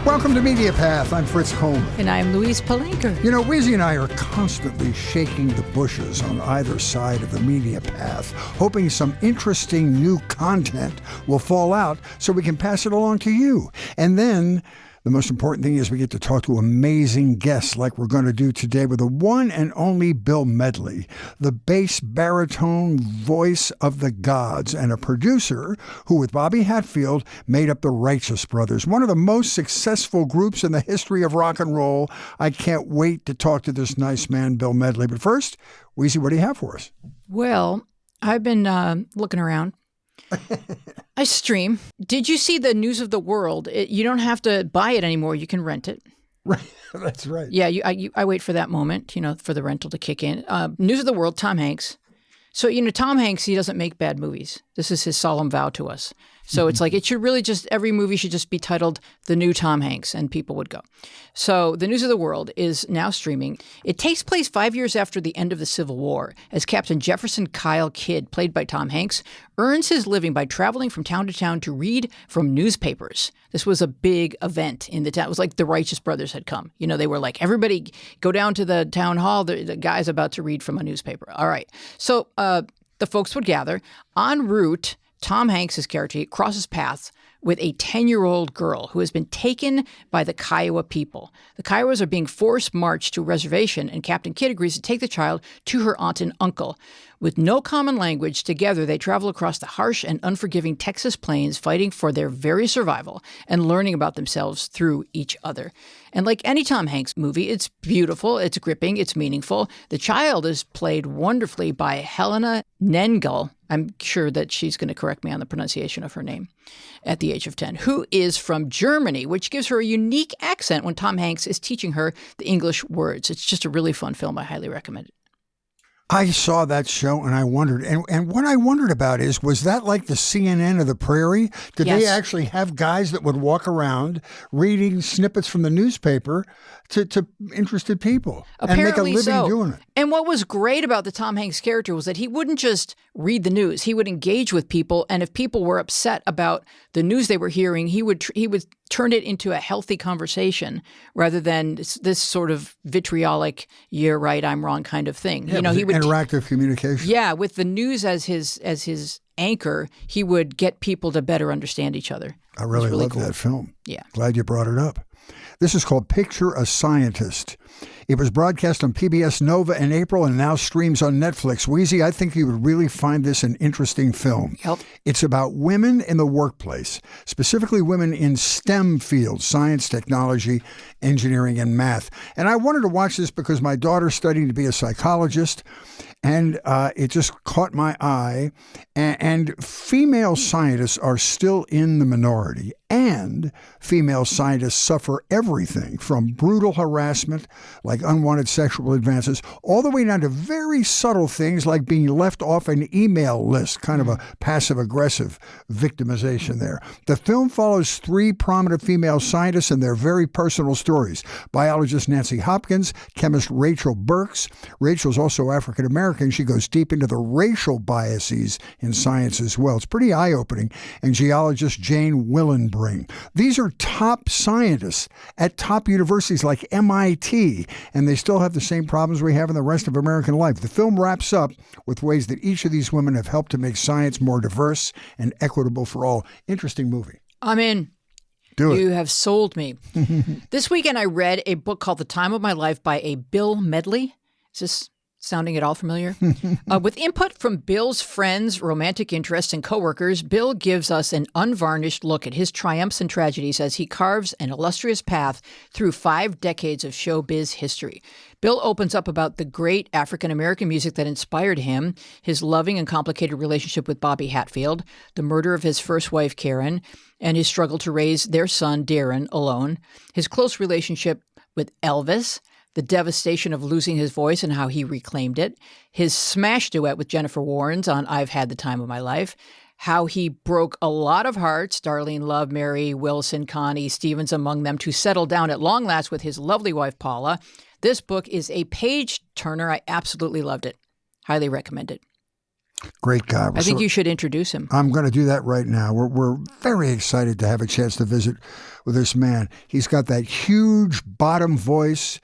Welcome to MediaPath. I'm Fritz Coleman. And I'm Louise Palanker. You know, Weezy and I are constantly shaking the bushes on either side of the MediaPath, hoping some interesting new content will fall out so we can pass it along to you. And then the most important thing is we get to talk to amazing guests like we're going to do today with the one and only Bill Medley, the bass baritone voice of the gods and a producer who, with Bobby Hatfield, made up the Righteous Brothers, one of the most successful groups in the history of rock and roll. I can't wait to talk to this nice man, Bill Medley. But first, Weezy, what do you have for us? Well, I've been looking around. I stream. Did you see the News of the World? You don't have to buy it anymore. You can rent it. Right. That's right. Yeah, I wait for that moment, for the rental to kick in. News of the World, Tom Hanks. So, Tom Hanks, he doesn't make bad movies. This is his solemn vow to us. So it's like it should really every movie should just be titled The New Tom Hanks, and people would go. So the News of the World is now streaming. It takes place 5 years after the end of the Civil War, as Captain Jefferson Kyle Kidd, played by Tom Hanks, earns his living by traveling from town to town to read from newspapers. This was a big event in the town. It was like the Righteous Brothers had come. They were like, everybody go down to the town hall. The guy's about to read from a newspaper. All right. So the folks would gather. En route, Tom Hanks' character crosses paths with a 10-year-old girl who has been taken by the Kiowa people. The Kiowas are being forced marched to a reservation, and Captain Kidd agrees to take the child to her aunt and uncle. With no common language, together they travel across the harsh and unforgiving Texas plains, fighting for their very survival and learning about themselves through each other. And like any Tom Hanks movie, it's beautiful, it's gripping, it's meaningful. The child is played wonderfully by Helena Nengel. I'm sure that she's going to correct me on the pronunciation of her name at the age of 10, who is from Germany, which gives her a unique accent when Tom Hanks is teaching her the English words. It's just a really fun film. I highly recommend it. I saw that show and I wondered, and what I wondered about was that like the CNN of the prairie? Did Yes. they actually have guys that would walk around reading snippets from the newspaper to interested people and make a living doing it? And what was great about the Tom Hanks character was that he wouldn't just read the news. He would engage with people, and if people were upset about the news they were hearing, he would turn it into a healthy conversation rather than this sort of vitriolic, you're right, I'm wrong kind of thing. Yeah, he would interactive communication. Yeah, with the news as his anchor, he would get people to better understand each other. I really love cool. that film. Yeah. Glad you brought it up. This is called Picture a Scientist. It was broadcast on PBS Nova in April and now streams on Netflix. Weezy, I think you would really find this an interesting film. Yep. It's about women in the workplace, specifically women in STEM fields, science, technology, engineering, and math. And I wanted to watch this because my daughter's studying to be a psychologist, and it just caught my eye. And female scientists are still in the minority, and female scientists suffer everything from brutal harassment, like unwanted sexual advances, all the way down to very subtle things like being left off an email list, kind of a passive-aggressive victimization there. The film follows three prominent female scientists and their very personal stories. Biologist Nancy Hopkins, chemist Rachel Burks. Rachel's also African-American. She goes deep into the racial biases in science as well. It's pretty eye-opening. And geologist Jane Willenbring. These are top scientists at top universities like MIT, and they still have the same problems we have in the rest of American life. The film wraps up with ways that each of these women have helped to make science more diverse and equitable for all. Interesting movie. I'm in. Do it. You have sold me. This weekend I read a book called The Time of My Life by a Bill Medley. Is this sounding at all familiar? With input from Bill's friends, romantic interests, and coworkers, Bill gives us an unvarnished look at his triumphs and tragedies as he carves an illustrious path through 5 decades of showbiz history. Bill opens up about the great African-American music that inspired him, his loving and complicated relationship with Bobby Hatfield, the murder of his first wife, Karen, and his struggle to raise their son, Darren, alone, his close relationship with Elvis, the devastation of losing his voice and how he reclaimed it, his smash duet with Jennifer Warnes on I've Had the Time of My Life, how he broke a lot of hearts, Darlene Love, Mary Wilson, Connie Stevens among them, to settle down at long last with his lovely wife, Paula. This book is a page-turner. I absolutely loved it. Highly recommend it. Great guy. I think you should introduce him. I'm going to do that right now. We're very excited to have a chance to visit with this man. He's got that huge bottom voice,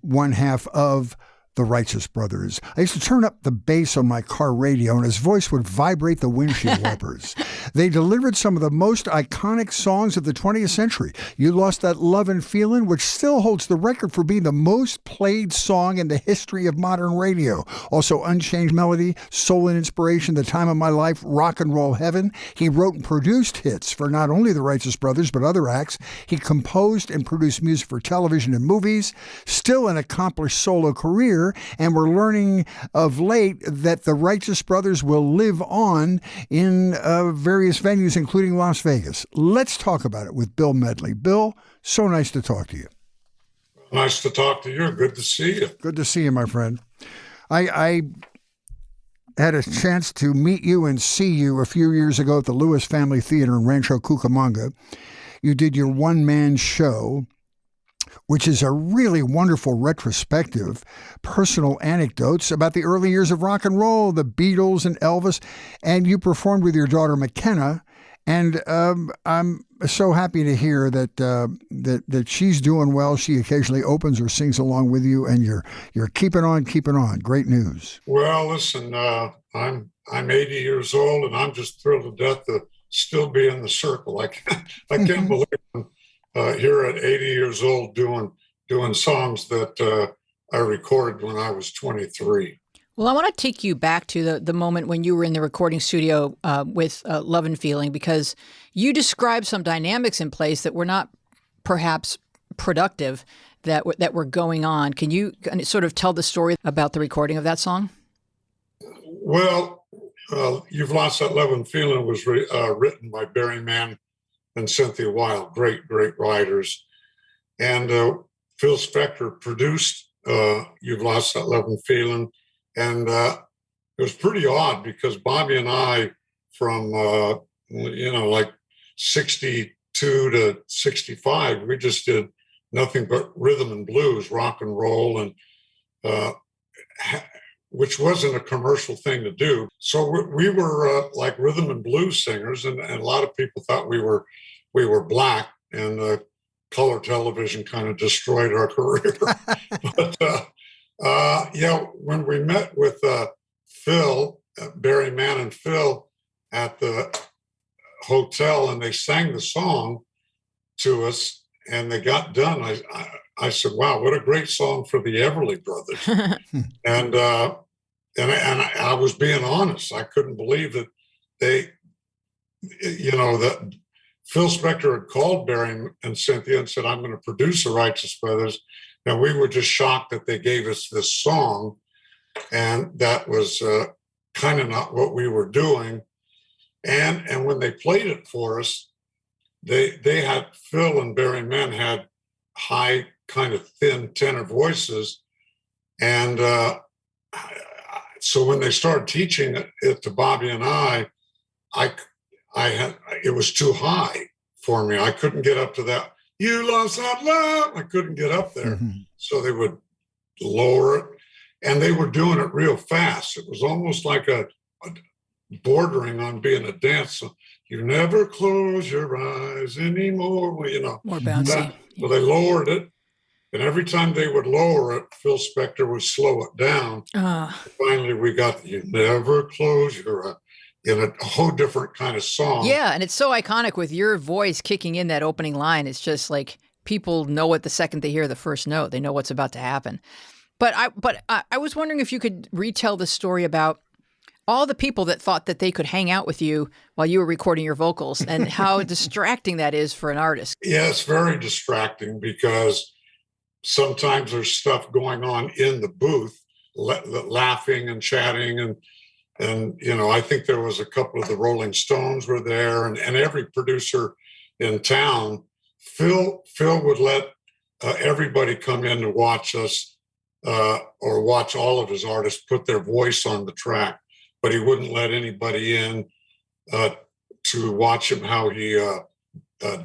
one half of the Righteous Brothers. I used to turn up the bass on my car radio, and his voice would vibrate the windshield wipers. They delivered some of the most iconic songs of the 20th century. You Lost That Lovin' Feelin', which still holds the record for being the most played song in the history of modern radio. Also, Unchained Melody, Soul and Inspiration, The Time of My Life, Rock and Roll Heaven. He wrote and produced hits for not only the Righteous Brothers, but other acts. He composed and produced music for television and movies. Still an accomplished solo career. And we're learning of late that the Righteous Brothers will live on in various venues, including Las Vegas. Let's talk about it with Bill Medley. Bill, so nice to talk to you. Nice to talk to you. Good to see you. Good to see you, my friend. I had a chance to meet you and see you a few years ago at the Lewis Family Theater in Rancho Cucamonga. You did your one-man show, which is a really wonderful retrospective, personal anecdotes about the early years of rock and roll, the Beatles and Elvis, and you performed with your daughter McKenna. And I'm so happy to hear that she's doing well. She occasionally opens or sings along with you, and you're keeping on. Great news. Well, listen, I'm 80 years old, and I'm just thrilled to death to still be in the circle. I can't believe I'm here at 80 years old doing songs that I recorded when I was 23. Well, I want to take you back to the moment when you were in the recording studio with Love and Feeling, because you described some dynamics in place that were not perhaps productive that were going on. Can you sort of tell the story about the recording of that song? Well, You've Lost That Love and Feeling was written by Barry Mann and Cynthia Wilde, great writers. And Phil Spector produced You've Lost That Love and Feeling. And it was pretty odd because Bobby and I, from, like 62 to 65, we just did nothing but rhythm and blues, rock and roll, and which wasn't a commercial thing to do. So we were like rhythm and blues singers, and a lot of people thought we were black, and color television kind of destroyed our career. But when we met with Phil, Barry Mann and Phil at the hotel, and they sang the song to us, and they got done, I said, "Wow, what a great song for the Everly Brothers." and I was being honest. I couldn't believe that that Phil Spector had called Barry and Cynthia and said, "I'm going to produce the Righteous Brothers." And we were just shocked that they gave us this song. And that was kind of not what we were doing. And when they played it for us, they had, Phil and Barry Mann had high, kind of thin tenor voices. And so when they started teaching it to Bobby and I had, it was too high for me. I couldn't get up to that. You lost that love. I couldn't get up there. Mm-hmm. So they would lower it, and they were doing it real fast. It was almost like a bordering on being a dance. So, you never close your eyes anymore. Well, more bouncy. Well, they lowered it, and every time they would lower it, Phil Spector would slow it down. Finally, we got You Never Close Your Eyes. In a whole different kind of song. Yeah, and it's so iconic with your voice kicking in that opening line. It's just like people know it the second they hear the first note. They know what's about to happen. But I was wondering if you could retell the story about all the people that thought that they could hang out with you while you were recording your vocals, and how distracting that is for an artist. Yeah, it's very distracting because sometimes there's stuff going on in the booth, laughing and chatting, and I think there was a couple of the Rolling Stones were there, and every producer in town. Phil would let everybody come in to watch us or watch all of his artists put their voice on the track, but he wouldn't let anybody in to watch him how he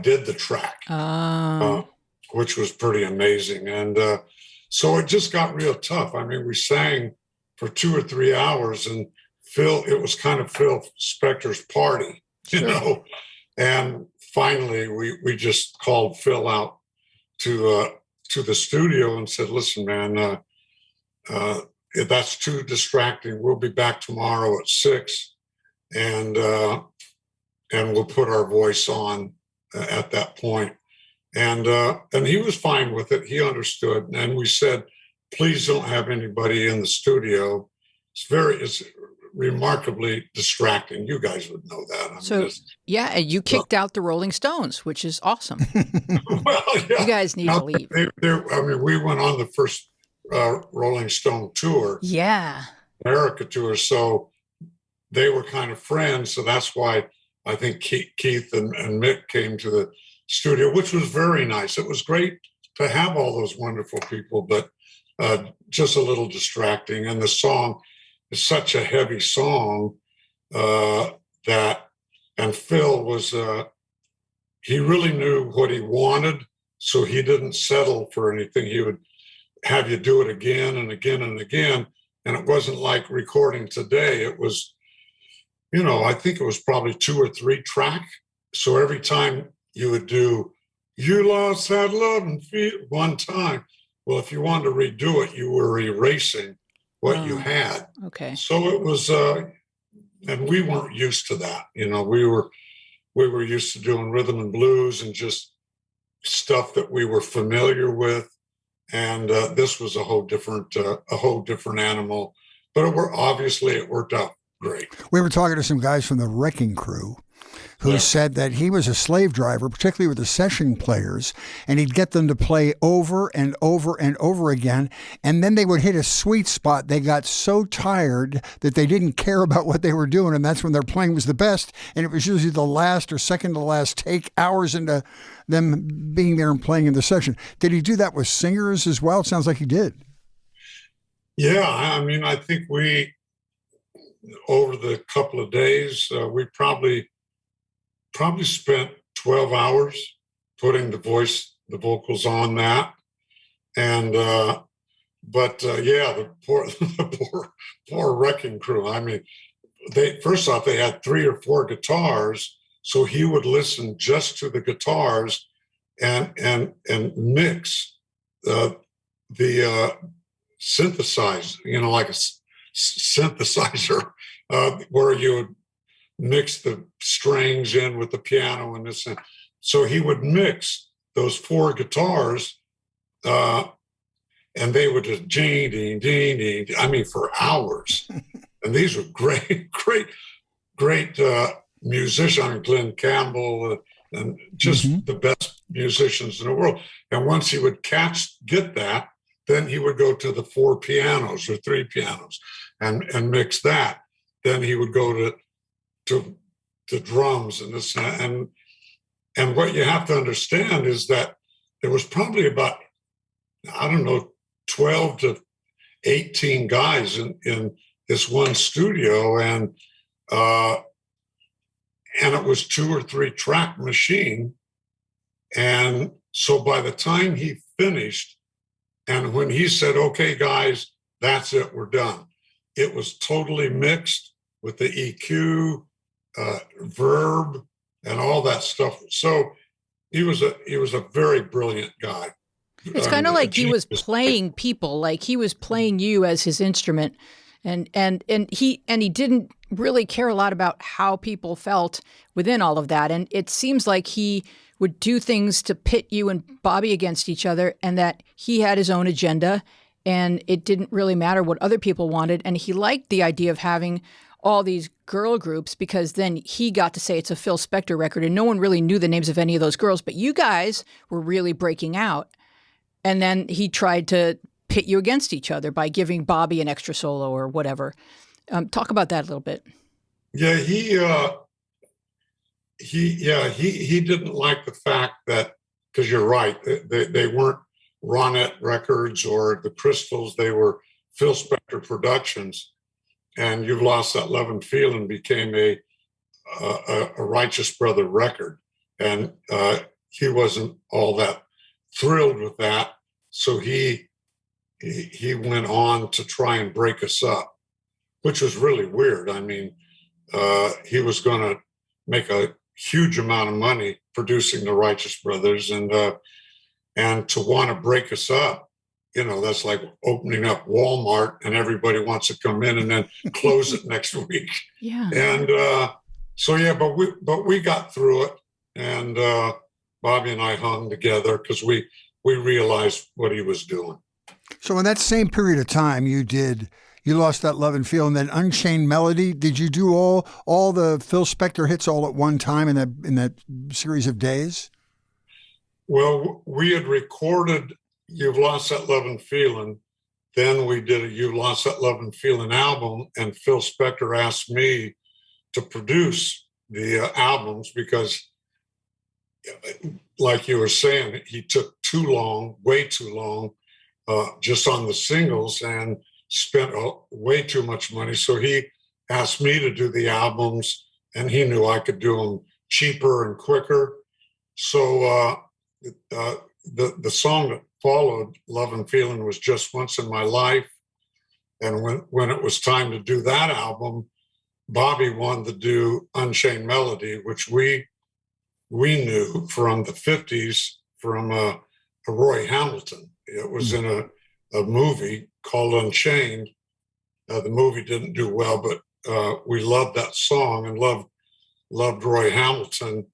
did the track, which was pretty amazing. And so it just got real tough. I mean, we sang for 2 or 3 hours, and it was kind of Phil Spector's party, Sure. you know. And finally, we just called Phil out to the studio and said, "Listen, man, that's too distracting. We'll be back tomorrow at 6, and we'll put our voice on at that point." And he was fine with it. He understood. And we said, "Please don't have anybody in the studio. It's remarkably distracting." You guys would know that. I mean, yeah, and you kicked out the Rolling Stones, which is awesome. well, yeah. You guys need to leave. I mean, we went on the first Rolling Stone tour, Yeah. America tour, so they were kind of friends. So that's why I think Keith and Mick came to the studio, which was very nice. It was great to have all those wonderful people, but just a little distracting. And the song is such a heavy song and Phil was, he really knew what he wanted, so he didn't settle for anything. He would have you do it again and again and again. And it wasn't like recording today. It was, I think it was probably 2 or 3 track. So every time you would do, "You lost that love and feel," one time. Well, if you wanted to redo it, you were erasing what you had. Okay. So it was, and we weren't used to that. We were used to doing rhythm and blues and just stuff that we were familiar with. And this was a whole different animal. But it worked out great. We were talking to some guys from the Wrecking Crew who said that he was a slave driver, particularly with the session players, and he'd get them to play over and over and over again, and then they would hit a sweet spot. They got so tired that they didn't care about what they were doing, and that's when their playing was the best, and it was usually the last or second to last take, hours into them being there and playing in the session. Did he do that with singers as well? It sounds like he did. Yeah, I mean, I think over the couple of days, we probably spent 12 hours putting the vocals on that. And, the poor Wrecking Crew. I mean, first off, they had 3 or 4 guitars. So he would listen just to the guitars and mix the synthesizer, like a synthesizer, where you would mix the strings in with the piano and this. So he would mix those 4 guitars, and they would just ding, ding, ding, ding. I mean, for hours. And these were great musicians. I mean, Glenn Campbell, and just the best musicians in the world. And once he would get that, then he would go to the 4 pianos or 3 pianos and mix that. Then he would go to drums and this and what you have to understand is that there was probably about, I don't know, 12 to 18 guys in this one studio, and it was 2 or 3 track machine. And so by the time he finished, and when he said, "Okay, guys, that's it, we're done," it was totally mixed with the EQ, verb, and all that stuff. So he was a very brilliant guy. It's kind of like he was playing people, like he was playing you as his instrument, and he didn't really care a lot about how people felt within all of that. And it seems like he would do things to pit you and Bobby against each other, and that he had his own agenda, and it didn't really matter what other people wanted. And he liked the idea of having all these girl groups, because then he got to say it's a Phil Spector record, and no one really knew the names of any of those girls, but you guys were really breaking out. And then he tried to pit you against each other by giving Bobby an extra solo or whatever. Talk about that a little bit. Yeah, he didn't like the fact that, because you're right, they weren't Ronette Records or the Crystals, they were Phil Spector Productions, and You've Lost That Love and Feeling became a Righteous Brother record, and he wasn't all that thrilled with that, so he went on to try and break us up, which was really weird. I mean, he was going to make a huge amount of money producing the Righteous Brothers, and to want to break us up, that's like opening up Walmart and everybody wants to come in and then close it next week. Yeah. And but we got through it, and Bobby and I hung together because we realized what he was doing. So in that same period of time, you Lost That Love and Feel, and then Unchained Melody. Did you do all the Phil Spector hits all at one time in that series of days? Well, we had recorded You've Lost That Love and Feeling. Then we did a You've Lost That Love and Feeling album, and Phil Spector asked me to produce the albums because, like you were saying, he took way too long, just on the singles, and spent way too much money. So he asked me to do the albums, and he knew I could do them cheaper and quicker. So the song that followed, Love and Feeling, was Just Once in My Life. And when it was time to do that album, Bobby wanted to do Unchained Melody, which we knew from the 50s from Roy Hamilton. It was in a movie called Unchained. The movie didn't do well, but we loved that song and loved Roy Hamilton.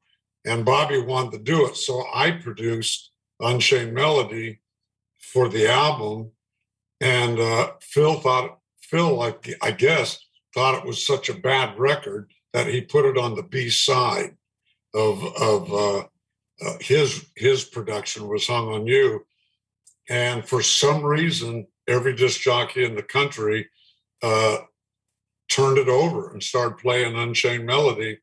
And Bobby wanted to do it. So I produced Unchained Melody for the album. And Phil, I guess, thought it was such a bad record that he put it on the B side of his production, was Hung on You. And for some reason, every disc jockey in the country turned it over and started playing Unchained Melody,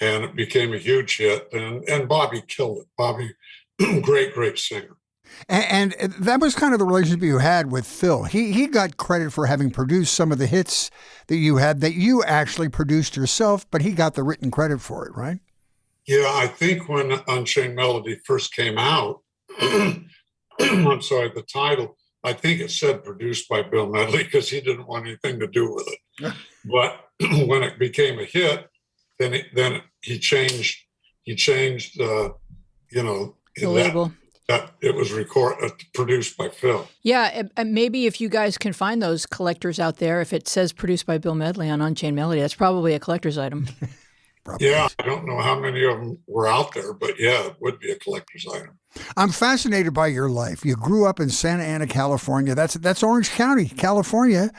and it became a huge hit. And Bobby killed it. Bobby, great singer. And that was kind of the relationship you had with Phil. He got credit for having produced some of the hits that you had that you actually produced yourself, but he got the written credit for it, right? Yeah, I think when Unchained Melody first came out, I'm sorry, the title, I think it said produced by Bill Medley because he didn't want anything to do with it. But when it became a hit, then he changed, the label. That it was produced by Phil. Yeah, maybe if you guys can find those collectors out there, if it says produced by Bill Medley on Unchained Melody, that's probably a collector's item. Yeah, I don't know how many of them were out there, but yeah, it would be a collector's item. I'm fascinated by your life. You grew up in Santa Ana, California. That's Orange County, California.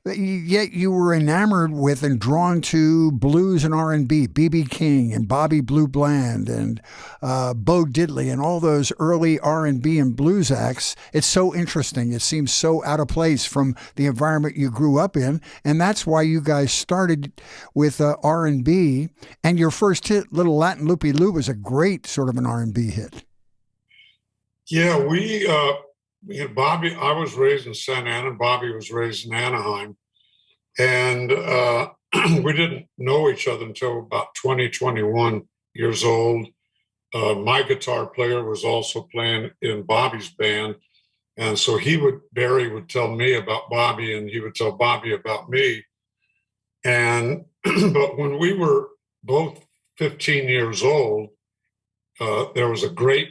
Yet you were enamored with and drawn to blues and R&B, B.B. King and Bobby Blue Bland and Bo Diddley and all those early R&B and blues acts. It's so interesting. It seems so out of place from the environment you grew up in, and that's why you guys started with R&B. And your first hit, Little Latin Loopy Loo, was a great sort of an R&B hit. Yeah, Bobby, I was raised in Santa Ana, Bobby was raised in Anaheim, and we didn't know each other until about 21 years old. My guitar player was also playing in Bobby's band, and so Barry would tell me about Bobby, and he would tell Bobby about me. And but when we were both 15 years old, there was a great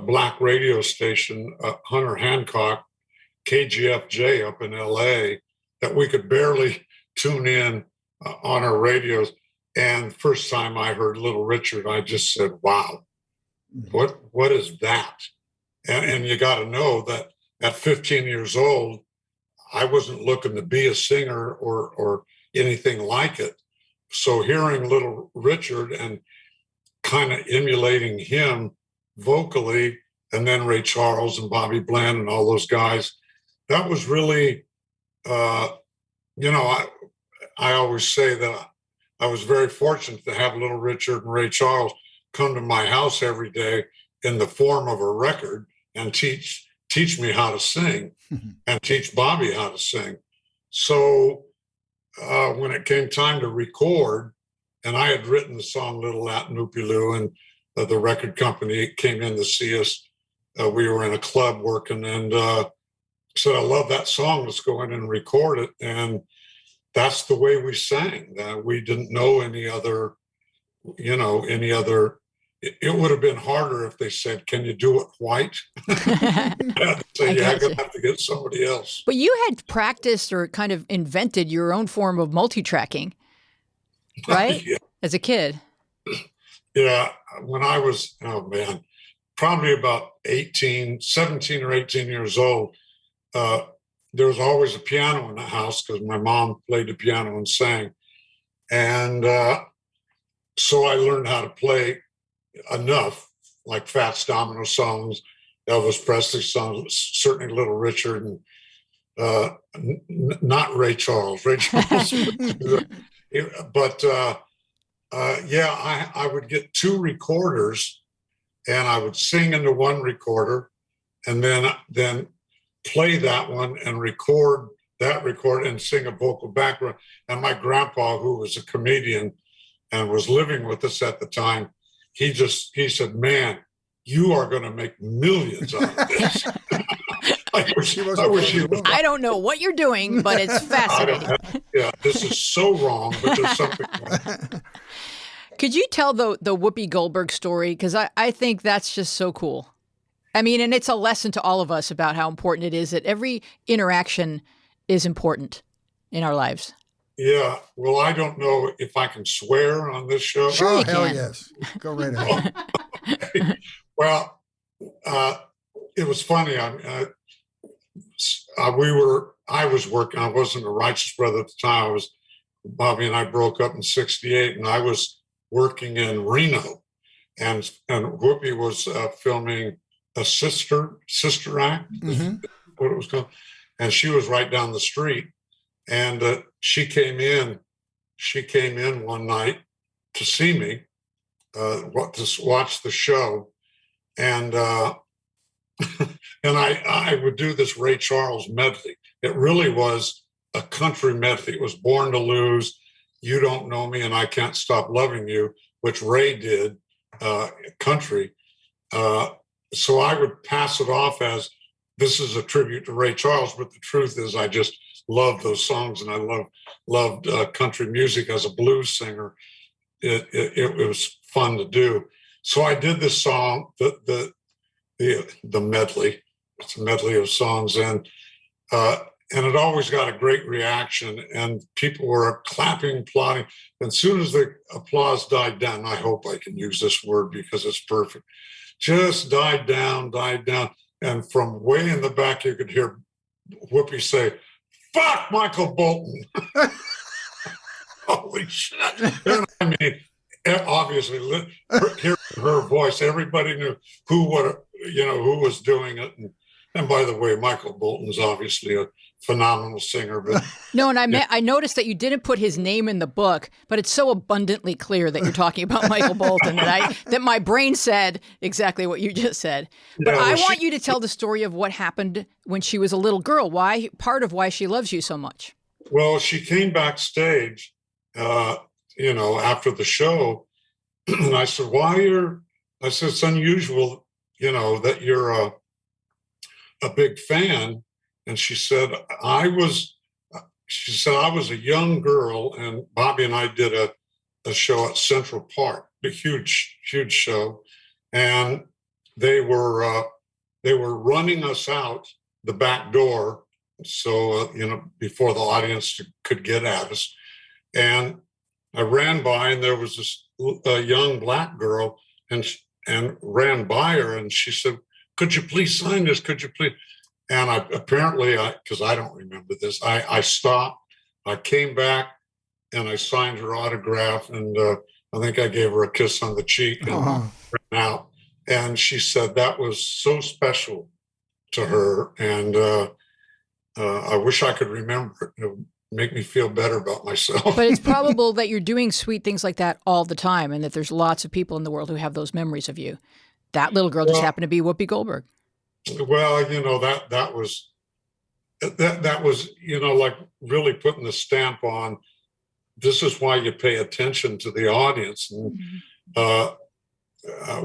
black radio station, Hunter Hancock, KGFJ up in LA, that we could barely tune in on our radios. And the first time I heard Little Richard, I just said, wow, what is that? And you got to know that at 15 years old, I wasn't looking to be a singer or anything like it. So hearing Little Richard and kind of emulating him vocally, and then Ray Charles and Bobby Bland and all those guys, that was really, I always say that I was very fortunate to have Little Richard and Ray Charles come to my house every day in the form of a record and teach me how to sing and teach Bobby how to sing. So when it came time to record, and I had written the song Little Latin Loopy Loo, and the record company came in to see us. We were in a club working, and said, I love that song. Let's go in and record it. And that's the way we sang. We didn't know any other, it would have been harder if they said, "Can you do it white?" I'd say, "Yeah, I'm going to have to get somebody else." But you had practiced or kind of invented your own form of multi-tracking, right? Yeah. As a kid. Yeah. When I was, probably about 17 or 18 years old, there was always a piano in the house because my mom played the piano and sang. And so I learned how to play enough, like Fats Domino songs, Elvis Presley songs, certainly Little Richard, and not Ray Charles. Ray Charles, but I would get 2 recorders, and I would sing into one recorder, and then play that one and record that record and sing a vocal background. And my grandpa, who was a comedian and was living with us at the time, he said, "Man, you are going to make millions out of this." I wish he was. I don't know what you're doing, but it's fascinating. Yeah, this is so wrong, but there's something wrong. Could you tell the Whoopi Goldberg story? Because I think that's just so cool. I mean, and it's a lesson to all of us about how important it is that every interaction is important in our lives. Yeah. Well, I don't know if I can swear on this show. Sure, you hell can. Yes. Go right ahead. Well, it was funny. I was working. I wasn't a Righteous Brother at the time. Bobby and I broke up in '68, and I was working in Reno, and Whoopi was filming a sister act, what it was called, and she was right down the street, and she came in one night to see me, to watch the show, and and I would do this Ray Charles medley. It really was a country medley. It was Born to Lose, You Don't Know Me, and I Can't Stop Loving You, which Ray did, country. So I would pass it off as this is a tribute to Ray Charles, but the truth is I just loved those songs, and I loved country music as a blues singer. It was fun to do. So I did this song, the medley. It's a medley of songs, and it always got a great reaction, and people were clapping, applauding. And as soon as the applause died down, I hope I can use this word because it's perfect, just died down. And from way in the back, you could hear Whoopi say, "Fuck Michael Bolton." Holy shit. And I mean, obviously, hearing her voice, everybody knew who was doing it. And by the way, Michael Bolton's obviously a phenomenal singer. But no, and I noticed that you didn't put his name in the book, but it's so abundantly clear that you're talking about Michael Bolton that my brain said exactly what you just said. But I want you to tell the story of what happened when she was a little girl. Part of why she loves you so much. Well, she came backstage, after the show, and I said, I said, "It's unusual, that you're a big fan." And she said, I was a young girl, and Bobby and I did a show at Central Park, a huge show. And they were running us out the back door. So, before the audience could get at us. And I ran by, and there was this young black girl, and ran by her, and she said, "Could you please sign this? Could you please?" And because I don't remember this, I stopped, I came back, and I signed her autograph, and I think I gave her a kiss on the cheek and ran out. And she said that was so special to her, and I wish I could remember it. It would make me feel better about myself. But it's probable that you're doing sweet things like that all the time, and that there's lots of people in the world who have those memories of you. That little girl just happened to be Whoopi Goldberg. Well, that was like really putting the stamp on. This is why you pay attention to the audience. And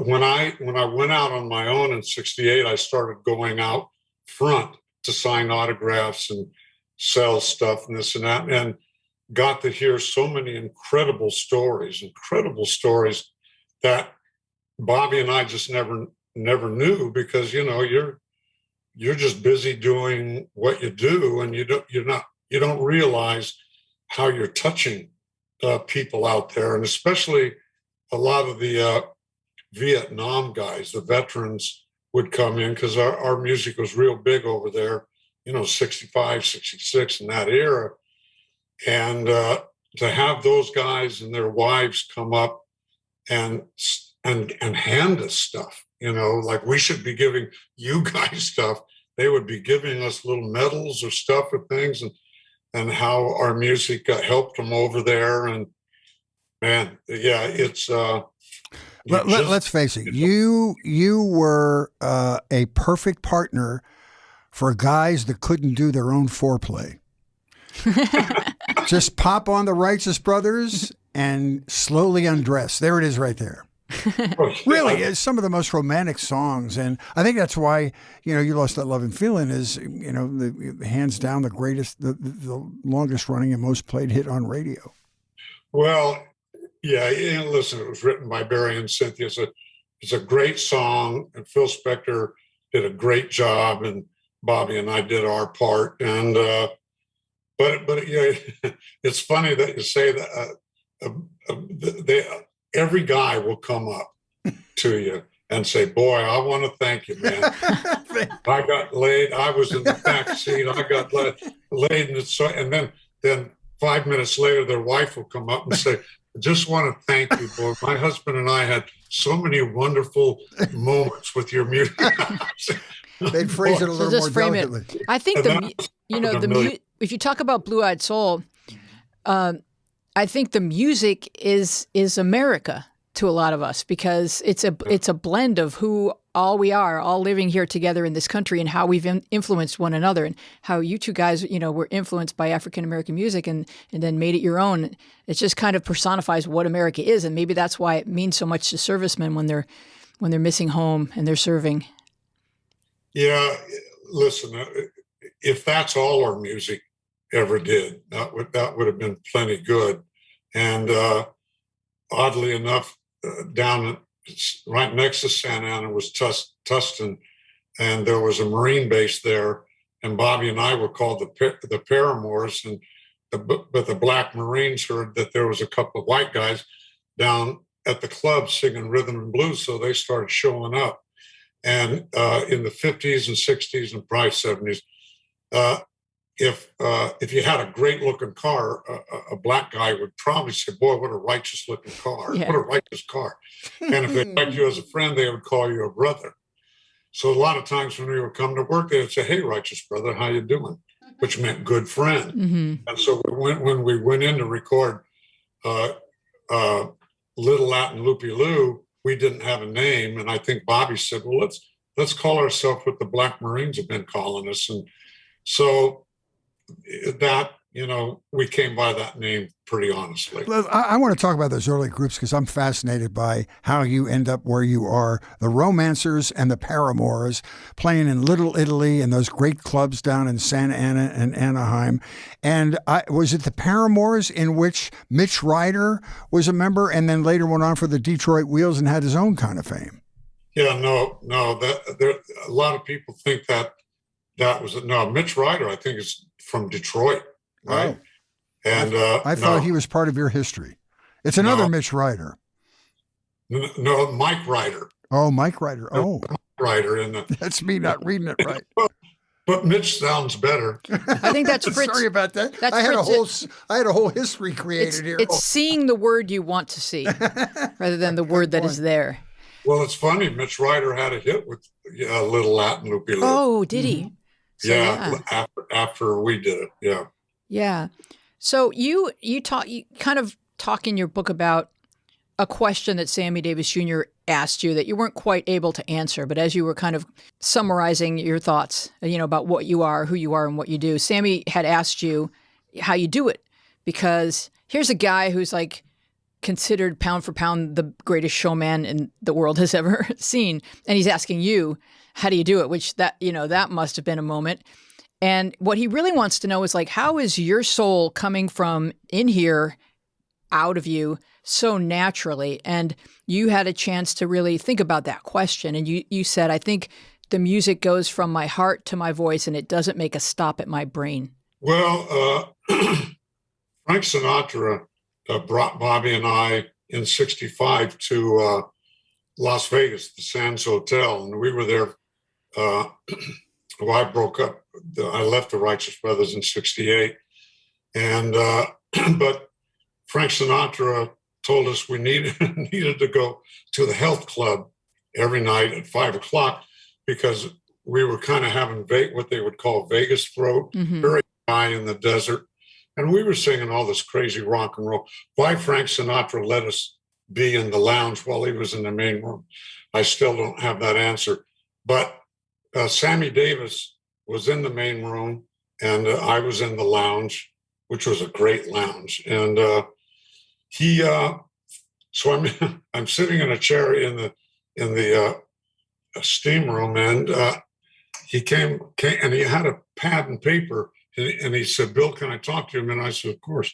when I went out on my own in '68, I started going out front to sign autographs and sell stuff and this and that. And got to hear so many incredible stories that Bobby and I just never knew, because you're just busy doing what you do, and you don't realize how you're touching people out there, and especially a lot of the Vietnam guys, the veterans, would come in, because our music was real big over there, 65, 66 in that era. And to have those guys and their wives come up and hand us stuff, like we should be giving you guys stuff. They would be giving us little medals or stuff or things, and how our music helped them over there. And man, yeah, it's let's face it. You were a perfect partner for guys that couldn't do their own foreplay. Just pop on the Righteous Brothers and slowly undress. There it is, right there. Really, it's some of the most romantic songs, and I think that's why You Lost That Love and Feeling is the hands down the greatest, the longest running and most played hit on radio. Well, yeah, listen, it was written by Barry and Cynthia. It's a great song, and Phil Spector did a great job, and Bobby and I did our part. And but yeah, it's funny that you say that. Every guy will come up to you and say, "Boy, I want to thank you, man. I got laid. I was in the back seat. I got laid, and then 5 minutes later, their wife will come up and say, I just want to thank you, boy. My husband and I had so many wonderful moments with your music." They'd phrase it a little more delicately. I think if you talk about Blue Eyed Soul, I think the music is America to a lot of us, because it's a blend of who all we are, all living here together in this country, and how we've influenced one another, and how you two guys, were influenced by African American music and then made it your own. It just kind of personifies what America is, and maybe that's why it means so much to servicemen when they're missing home and they're serving. Yeah, listen, if that's all our music ever did, that would have been plenty good. And oddly enough, down right next to Santa Ana was Tustin, and there was a Marine base there. And Bobby and I were called the Paramours, but the Black Marines heard that there was a couple of white guys down at the club singing rhythm and blues, so they started showing up. And in the 50s and 60s and probably 70s, if you had a great looking car, a black guy would probably say, "Boy, what a righteous looking car! Yeah. What a righteous car!" And if they liked you as a friend, they would call you a brother. So a lot of times when we would come to work, they would say, "Hey, righteous brother, how you doing?" Which meant good friend. Mm-hmm. And so when we went in to record Little Latin Loopy Lou, we didn't have a name, and I think Bobby said, "Well, let's call ourselves what the Black Marines have been calling us." And so that, we came by that name pretty honestly. I want to talk about those early groups, because I'm fascinated by how you end up where you are. The Romancers and the Paramours playing in Little Italy and those great clubs down in Santa Ana and Anaheim. And was it the Paramours in which Mitch Ryder was a member, and then later went on for the Detroit Wheels and had his own kind of fame? Yeah, no. A lot of people think that was it. No, Mitch Ryder, I think, is from Detroit, right? Oh. And I thought he was part of your history. It's another Mitch Ryder. No, Mike Ryder. Oh, Mike Ryder. Oh, Mike Ryder. That's me not reading it right. But Mitch sounds better. I think that's Fritz. Sorry about that. I had a whole history created here. It's seeing the word you want to see rather than the word that is there. Well, it's funny. Mitch Ryder had a hit with Little Latin Loopy Lou. Oh, did he? Mm-hmm. So, yeah. After we did it. Yeah. Yeah. So you kind of talk in your book about a question that Sammy Davis Jr. asked you that you weren't quite able to answer, but as you were kind of summarizing your thoughts, about what you are, who you are, and what you do, Sammy had asked you how you do it, because here's a guy who's like considered pound for pound the greatest showman in the world has ever seen, and he's asking you, how do you do it? Which that must have been a moment. And what he really wants to know is like, how is your soul coming from in here out of you so naturally? And you had a chance to really think about that question. And you said, I think the music goes from my heart to my voice and it doesn't make a stop at my brain. Well, Frank Sinatra brought Bobby and I in '65 to Las Vegas, the Sands Hotel. And we were there. Well, I broke up. I left the Righteous Brothers in '68. And, but Frank Sinatra told us we needed to go to the health club every night at 5 o'clock because we were kind of having what they would call Vegas throat, very high in the desert. And we were singing all this crazy rock and roll. Why Frank Sinatra let us be in the lounge while he was in the main room, I still don't have that answer. But Sammy Davis was in the main room and I was in the lounge, which was a great lounge. And so I'm sitting in a chair in the steam room, and he came and he had a pad and paper, and he said, "Bill, can I talk to you?" And I said, "Of course."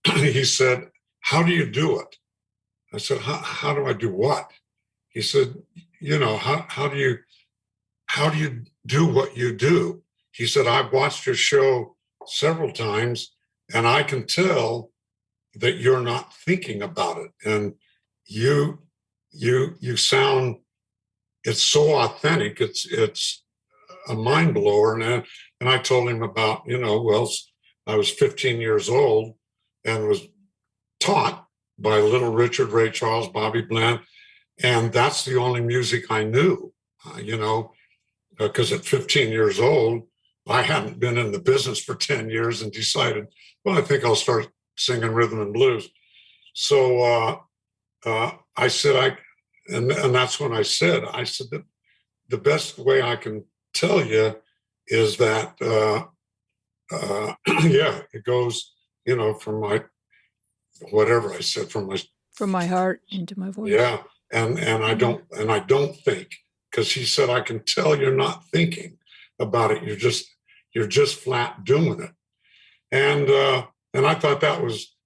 He said, "How do you do it?" I said, "How do I do what?" He said, how do you do what you do?" He said, "I've watched your show several times, and I can tell that you're not thinking about it, and you sound, it's so authentic. It's a mind blower." And I told him about, well, I was 15 years old and was taught by Little Richard, Ray Charles, Bobby Bland, and that's the only music I knew, because at 15 years old, I hadn't been in the business for 10 years and decided, well, I think I'll start singing rhythm and blues. So I said, and that's when I said that the best way I can tell you is that, it goes, from my, whatever I said, from my heart into my voice. Yeah. And I don't think, because he said, I can tell you're not thinking about it. You're just flat doing it. And I thought that was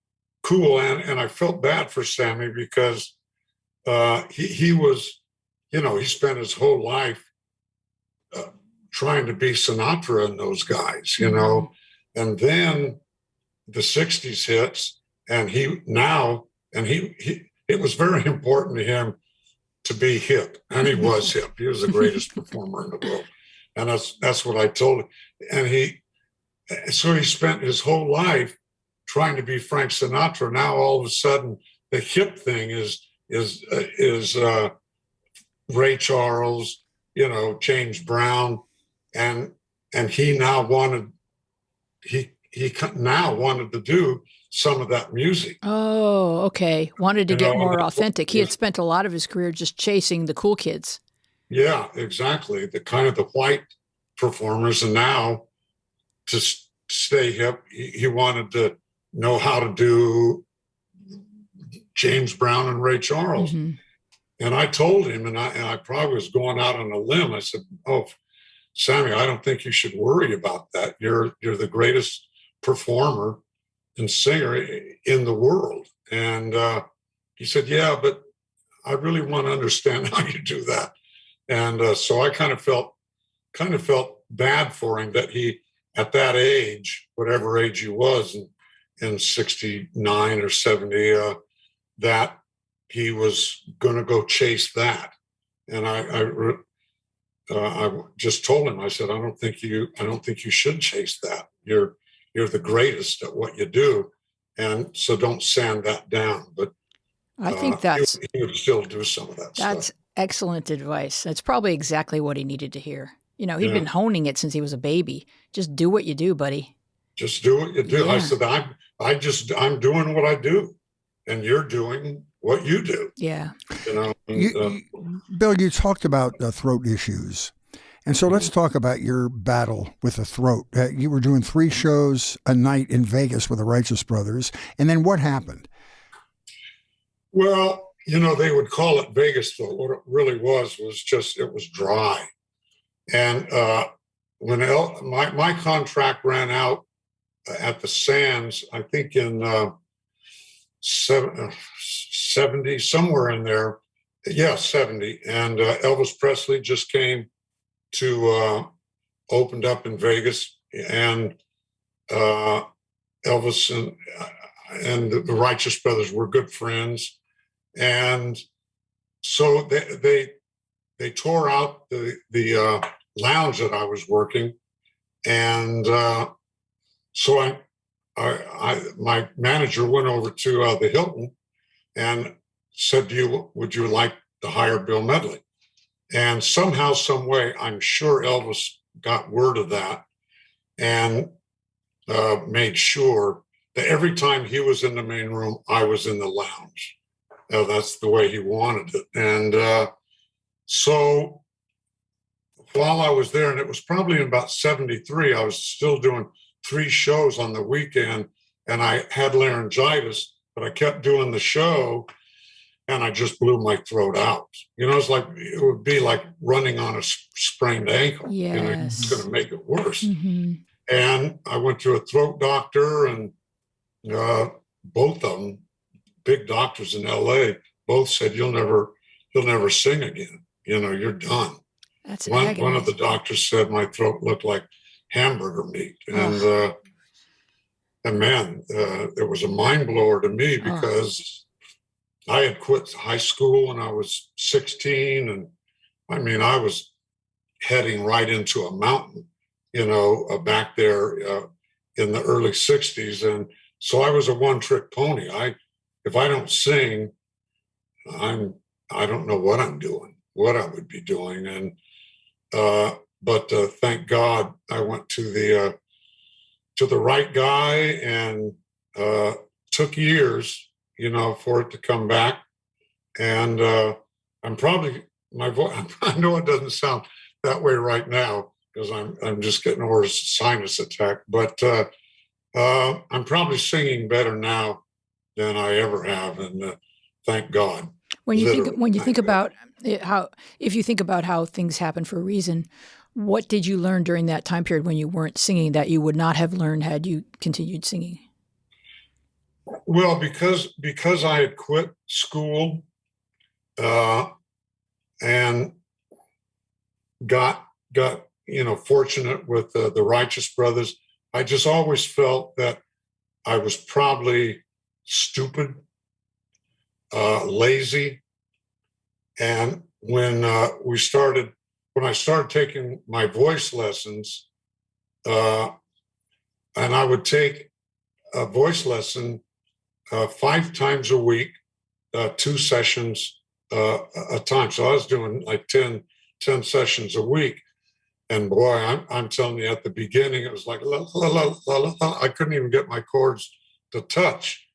cool. And I felt bad for Sammy because he was, he spent his whole life trying to be Sinatra and those guys, and then the 60s hits and it was very important to him to be hip, and he was hip. He was the greatest performer in the world. And that's what I told him. And so he spent his whole life trying to be Frank Sinatra. Now all of a sudden the hip thing is Ray Charles, James Brown, and he now wanted to do some of that music. Oh, okay. Wanted to get more authentic. He had spent a lot of his career just chasing the cool kids. Yeah, exactly. The kind of the white performers, and now to stay hip, he wanted to know how to do James Brown and Ray Charles. Mm-hmm. And I told him, and I probably was going out on a limb. I said, "Oh, Sammy, I don't think you should worry about that. You're the greatest performer and singer in the world." And he said, "Yeah, but I really want to understand how you do that." And so I kind of felt bad for him that he, at that age, whatever age he was in 69 or 70, that he was going to go chase that. And I just told him, I said, I don't think you should chase that. You're the greatest at what you do, and so don't sand that down. But I think he would still do some of that stuff. That's excellent advice. That's probably exactly what he needed to hear. He'd been honing it since he was a baby. Just do what you do, buddy. Just do what you do. Yeah. I said, I'm doing what I do, and you're doing what you do. Yeah. Bill, you talked about throat issues. And so let's talk about your battle with the throat. You were doing 3 shows a night in Vegas with the Righteous Brothers. And then what happened? Well, they would call it Vegas throat. What it really was just, it was dry. And when my contract ran out at the Sands, I think in 70, somewhere in there. Yeah, 70. And Elvis Presley just came to opened up in Vegas, and Elvis and the Righteous Brothers were good friends, and so they tore out the lounge that I was working, and so my manager went over to the Hilton and said, would you like to hire Bill Medley? And somehow, some way, I'm sure Elvis got word of that and made sure that every time he was in the main room, I was in the lounge. That's the way he wanted it. And so while I was there, and it was probably in about 73, I was still doing 3 shows on the weekend, and I had laryngitis, but I kept doing the show, and I just blew my throat out. You know, it would be like running on a sprained ankle. Yes. You know, it's going to make it worse. Mm-hmm. And I went to a throat doctor, and both of them, big doctors in LA, both said, you'll never sing again. You know, you're done. That's one of the doctors said my throat looked like hamburger meat. And man, it was a mind blower to me because I had quit high school when I was 16. And I mean, I was heading right into a mountain, you know, back there in the early 60s. And so I was a one-trick pony. If I don't sing, I don't know what I'm doing, what I would be doing. And but thank God I went to the right guy, and took years, you know, for it to come back. And I'm probably my voice. I know it doesn't sound that way right now because I'm just getting over a sinus attack. But I'm probably singing better now than I ever have, and thank God. When you think about how things happen for a reason, what did you learn during that time period when you weren't singing that you would not have learned had you continued singing? Well, because I had quit school and got fortunate with the Righteous Brothers, I just always felt that I was probably stupid, lazy. And when I started taking my voice lessons, and I would take a voice lesson 5 times a week, 2 sessions a time. So I was doing like 10 sessions a week. And boy, I'm telling you, at the beginning, it was like, la, la, la, la, la. I couldn't even get my chords to touch.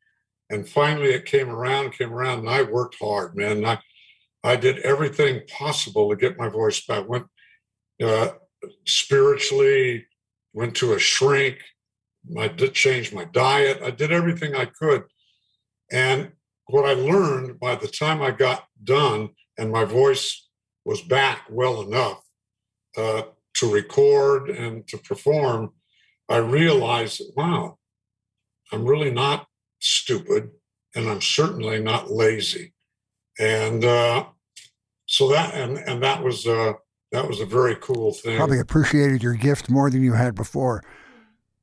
And finally it came around, and I worked hard, man. I did everything possible to get my voice back. Went spiritually, went to a shrink. I did change my diet. I did everything I could. And what I learned by the time I got done and my voice was back well enough to record and to perform, I realized, wow, I'm really not stupid, and I'm certainly not lazy. And so that was a very cool thing. Probably appreciated your gift more than you had before.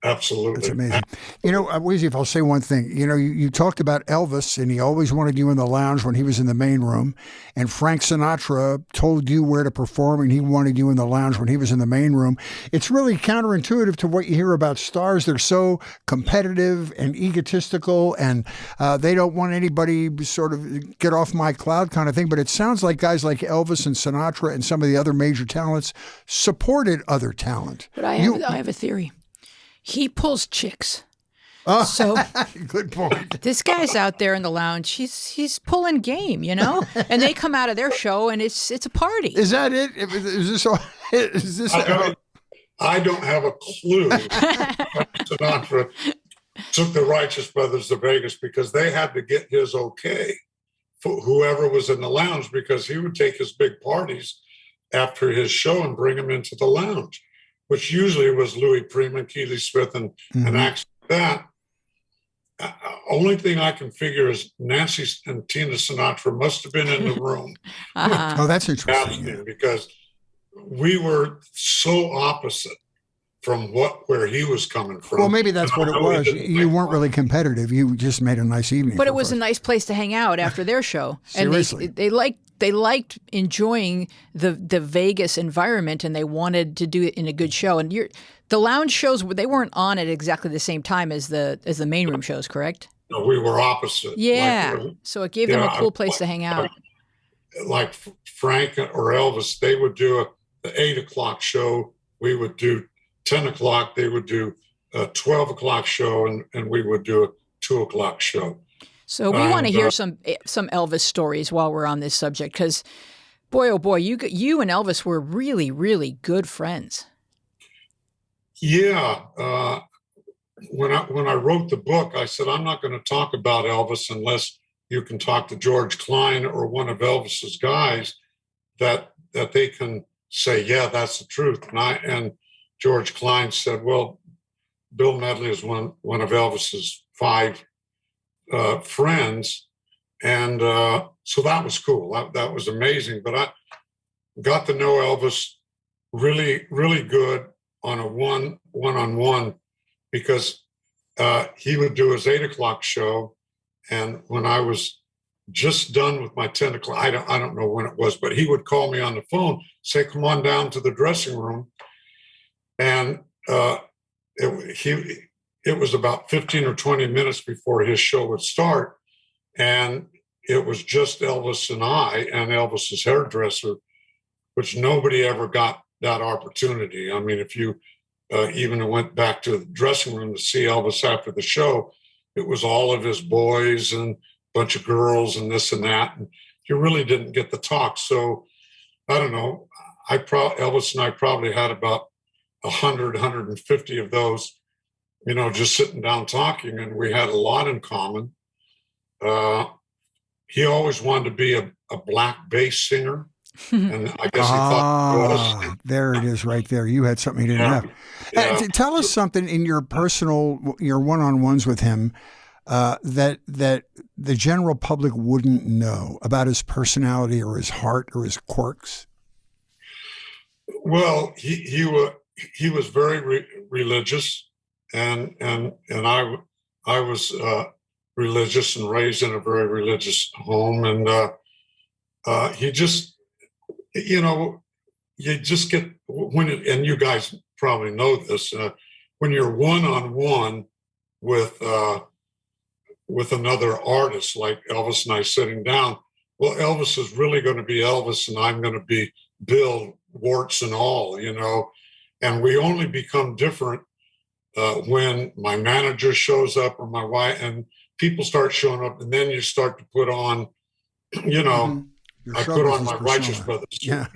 Absolutely. That's amazing. You know, Weezy, if I'll say one thing, you know, you talked about Elvis, and he always wanted you in the lounge when he was in the main room. And Frank Sinatra told you where to perform, and he wanted you in the lounge when he was in the main room. It's really counterintuitive to what you hear about stars. They're so competitive and egotistical, and they don't want anybody sort of get off my cloud kind of thing. But it sounds like guys like Elvis and Sinatra and some of the other major talents supported other talent. But I have a theory. He pulls chicks. Oh, so good point. This guy's out there in the lounge. He's pulling game, you know, and they come out of their show, and it's a party. Is that it? Is this? I don't have a clue. Sinatra took the Righteous Brothers to Vegas because they had to get his okay for whoever was in the lounge, because he would take his big parties after his show and bring them into the lounge. which usually was Louis Prima, Keely Smith, and acts like that. Only thing I can figure is Nancy and Tina Sinatra must have been in the room. Oh, that's interesting. Yeah. Because we were so opposite from where he was coming from. Well, maybe that's what it was. You weren't really competitive. You just made a nice evening. But it was a nice place to hang out after their show. Seriously. And they liked enjoying the Vegas environment, and they wanted to do it in a good show. And the lounge shows, they weren't on at exactly the same time as the main room shows, correct? No, we were opposite. Yeah. So it gave them a cool place to hang out. Like Frank or Elvis, they would do the 8 o'clock show. We would do 10 o'clock. They would do a 12 o'clock show, and we would do a 2 o'clock show. So we want to hear some Elvis stories while we're on this subject, because boy, oh boy, you and Elvis were really, really good friends. Yeah. When I wrote the book, I said, I'm not going to talk about Elvis unless you can talk to George Klein or one of Elvis's guys that they can say, yeah, that's the truth. And George Klein said, well, Bill Medley is one of Elvis's 5 friends. And so that was cool. That was amazing. But I got to know Elvis really, really good on a one-on-one, because he would do his 8 o'clock show. And when I was just done with my 10 o'clock, I don't know when it was, but he would call me on the phone, say, come on down to the dressing room. And it was about 15 or 20 minutes before his show would start. And it was just Elvis and I and Elvis's hairdresser, which nobody ever got that opportunity. I mean, if you even went back to the dressing room to see Elvis after the show, it was all of his boys and a bunch of girls and this and that. And you really didn't get the talk. So I don't know. Elvis and I probably had about 100, 150 of those, just sitting down talking, and we had a lot in common. He always wanted to be a black bass singer. And I guess he thought it was. There it is right there. You had something he didn't have. Yeah. Tell us something in your your one-on-ones with him that the general public wouldn't know about his personality or his heart or his quirks. Well, he was very religious, and I was religious and raised in a very religious home, and he just, you just get and you guys probably know this, when you're one-on-one with another artist like Elvis and I sitting down. Well, Elvis is really going to be Elvis, and I'm going to be Bill, warts and all, and we only become different when my manager shows up or my wife, and people start showing up, and then you start to put on, I put on my Righteous Brothers suit,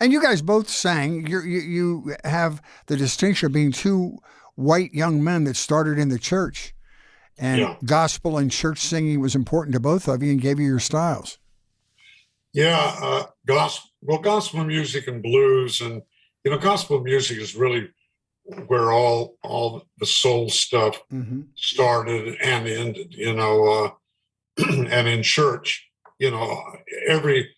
And you guys both sang. You have the distinction of being 2 white young men that started in the church, and gospel and church singing was important to both of you and gave you your styles. Yeah, gospel music and blues, and gospel music is really where all the soul stuff started and ended. And in church, every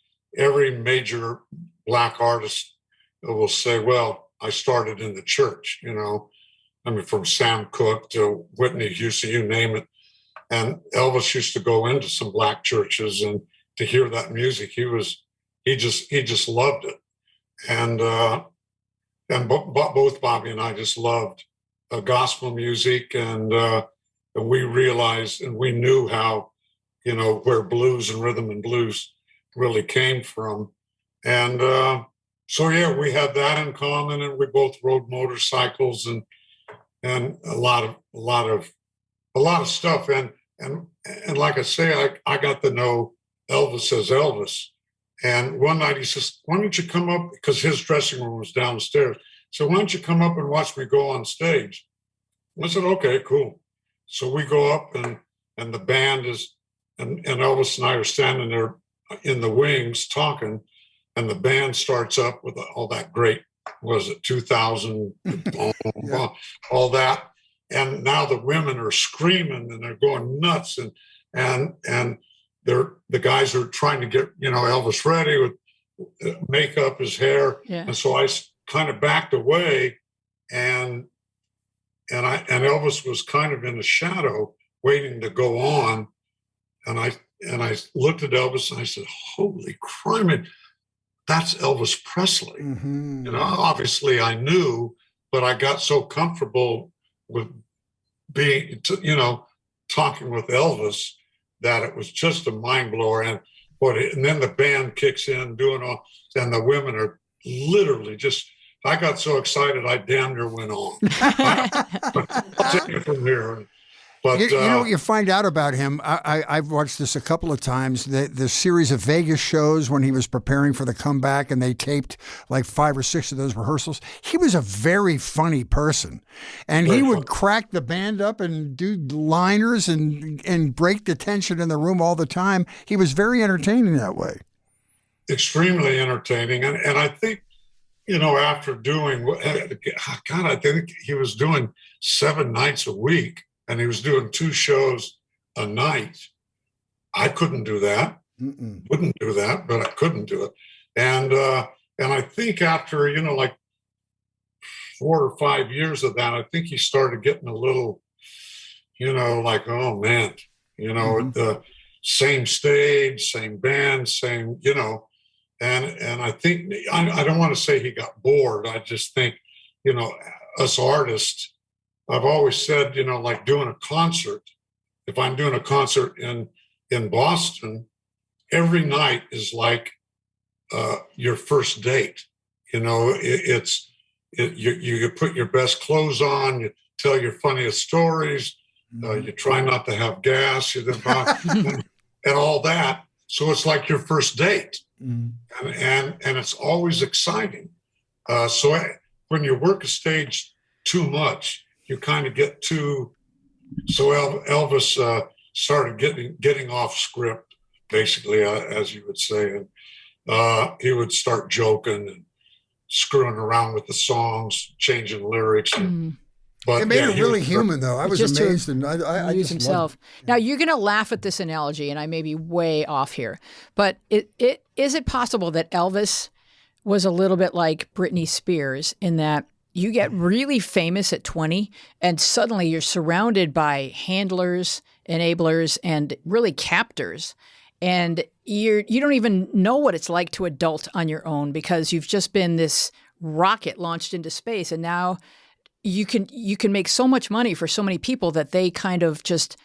major black artist will say, "Well, I started in the church." I mean, from Sam Cooke to Whitney Houston, you name it. And Elvis used to go into some black churches, and to hear that music, he just loved it. And both Bobby and I just loved gospel music, and we realized and we knew how, where blues and rhythm and blues really came from. And so we had that in common, and we both rode motorcycles and a lot of stuff. And like I say, I got to know Elvis as Elvis. And one night he says, "Why don't you come up?" Because his dressing room was downstairs. So, "Why don't you come up and watch me go on stage?" I said, "Okay, cool." So we go up, and the band is, and Elvis and I are standing there in the wings talking, and the band starts up with all that great was it 2000, all that. And now the women are screaming and they're going nuts, and the guys are trying to get, Elvis ready with makeup, his hair. Yeah. And so I kind of backed away, and Elvis was kind of in the shadow waiting to go on. And I looked at Elvis and I said, holy crime, that's Elvis Presley. Mm-hmm. Obviously I knew, but I got so comfortable with being, talking with Elvis that it was just a mind blower. And then the band kicks in doing all, and the women are literally just, I got so excited, I damn near went on. I'll take it from here. But you know what you find out about him? I've watched this a couple of times. The series of Vegas shows when he was preparing for the comeback, and they taped like 5 or 6 of those rehearsals. He was a very funny person, and he would crack the band up and do liners and break the tension in the room all the time. He was very entertaining that way. Extremely entertaining, and I think, after doing, God, I think he was doing 7 nights a week. And he was doing 2 shows a night. I couldn't do that. Wouldn't do that, but I couldn't do it. And I think after, like 4 or 5 years of that, I think he started getting a little, like, oh man, the same stage, same band, same, and I think, I don't want to say he got bored. I just think, us artists, I've always said, like doing a concert, if I'm doing a concert in Boston, every night is like your first date. You put your best clothes on, you tell your funniest stories, you try not to have gas, and all that. So it's like your first date. And it's always exciting. So when you work a stage too much, you kind of get too. So Elvis started getting off script, basically, as you would say, and he would start joking and screwing around with the songs, changing lyrics. But it made it really human, though. I was amazed, and I use himself. Now you're going to laugh at this analogy, and I may be way off here, but is it possible that Elvis was a little bit like Britney Spears in that you get really famous at 20 and suddenly you're surrounded by handlers, enablers, and really captors. And you don't even know what it's like to adult on your own because you've just been this rocket launched into space. And now you can make so much money for so many people that they kind of just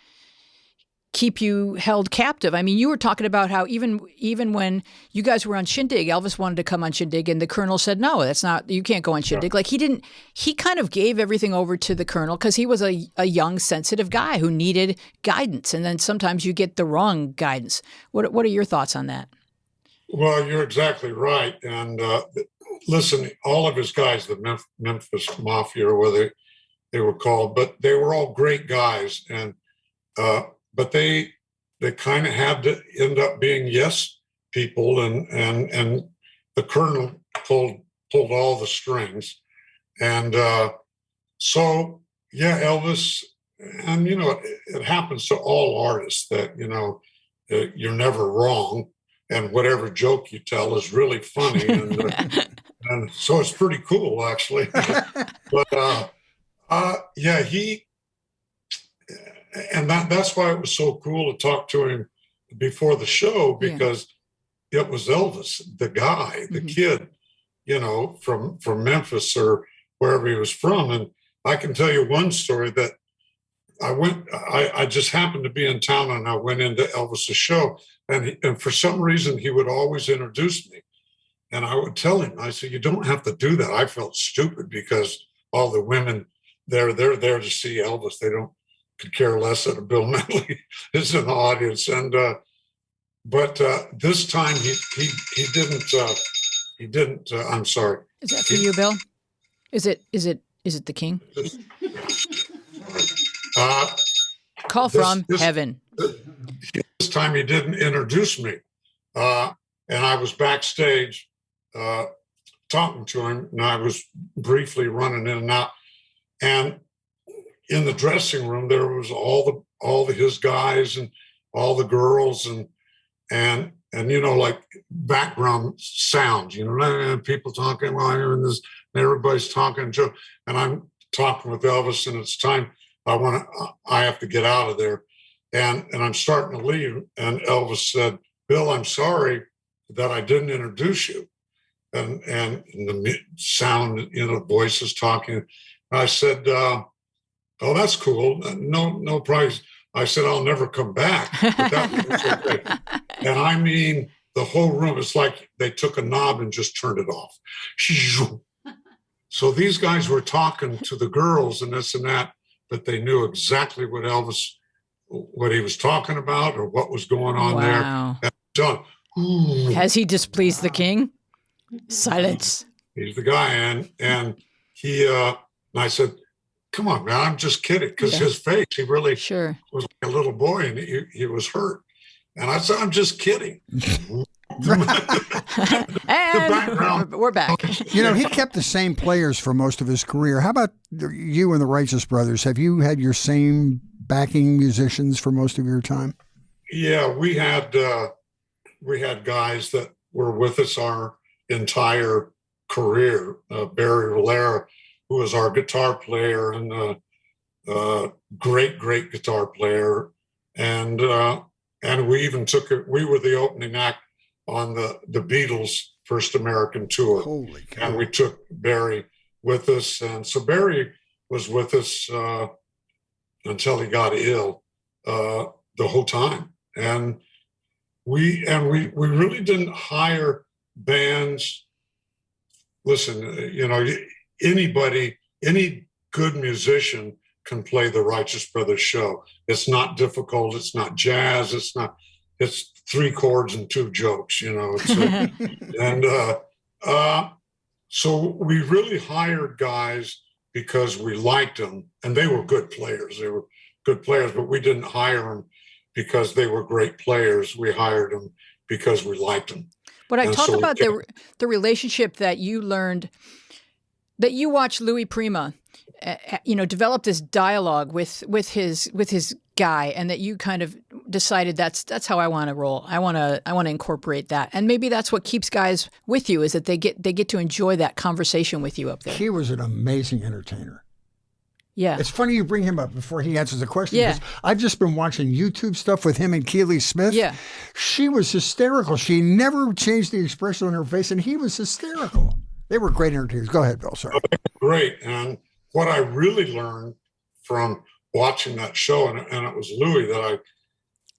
keep you held captive. I mean, you were talking about how even when you guys were on Shindig, Elvis wanted to come on Shindig and the Colonel said, no, you can't go on Shindig. Yeah. Like he kind of gave everything over to the Colonel because he was a young, sensitive guy who needed guidance. And then sometimes you get the wrong guidance. What are your thoughts on that? Well, you're exactly right. And listen, all of his guys, the Memphis Mafia or whatever they were called, but they were all great guys. And, but they kind of had to end up being yes people, and the Colonel pulled all the strings, and so yeah, Elvis, and it happens to all artists that you're never wrong, and whatever joke you tell is really funny, and so it's pretty cool actually, but yeah, he. And that's why it was so cool to talk to him before the show, because it was Elvis, the guy, the kid, from Memphis or wherever he was from. And I can tell you one story that I just happened to be in town and I went into Elvis's show, and for some reason he would always introduce me. And I would tell him, I said, you don't have to do that. I felt stupid because all the women, they're there to see Elvis. They could care less that a Bill Medley is in the audience, and but this time he didn't. I'm sorry. Is that for you, Bill? Is it the King? Call from heaven. This time he didn't introduce me, and I was backstage talking to him, and I was briefly running in and out. And in the dressing room, there was all his guys and all the girls and like background sounds, and people talking while you're in this, and everybody's talking to, and I'm talking with Elvis, and it's time I have to get out of there. And I'm starting to leave. And Elvis said, Bill, I'm sorry that I didn't introduce you. And the sound, voices talking. I said, oh, that's cool. No price. I said, I'll never come back. But that was okay. And I mean, the whole room, it's like they took a knob and just turned it off. So these guys were talking to the girls and this and that, but they knew exactly what he was talking about or what was going on wow. there. And done. Ooh. Has he displeased the king? Silence. He's the guy. And he, and I said, come on, man, I'm just kidding. Because his face, he really was like a little boy and he was hurt. And I said, I'm just kidding. And we're back. He kept the same players for most of his career. How about you and the Righteous Brothers? Have you had your same backing musicians for most of your time? Yeah, we had guys that were with us our entire career. Barry Valera, who was our guitar player and great guitar player, and we even took it. We were the opening act on the Beatles' first American tour. Holy cow. And we took Barry with us, and so Barry was with us until he got ill the whole time, and we really didn't hire bands. Listen, any good musician can play the Righteous Brothers show. It's not difficult. It's not jazz. It's 3 chords and 2 jokes, so we really hired guys because we liked them, and they were good players. They were good players, but we didn't hire them because they were great players. We hired them because we liked them. But I talk about the relationship that you learned, that you watched Louis Prima, develop this dialogue with his guy, and that you kind of decided that's how I want to roll. I want to incorporate that, and maybe that's what keeps guys with you, is that they get to enjoy that conversation with you up there. He was an amazing entertainer. Yeah. It's funny you bring him up before he answers the question. Yeah. Because I've just been watching YouTube stuff with him and Keely Smith. Yeah. She was hysterical. She never changed the expression on her face, and he was hysterical. They were great entertainers. Go ahead, Bill. Sorry. Great. And what I really learned from watching that show, and it was Louis that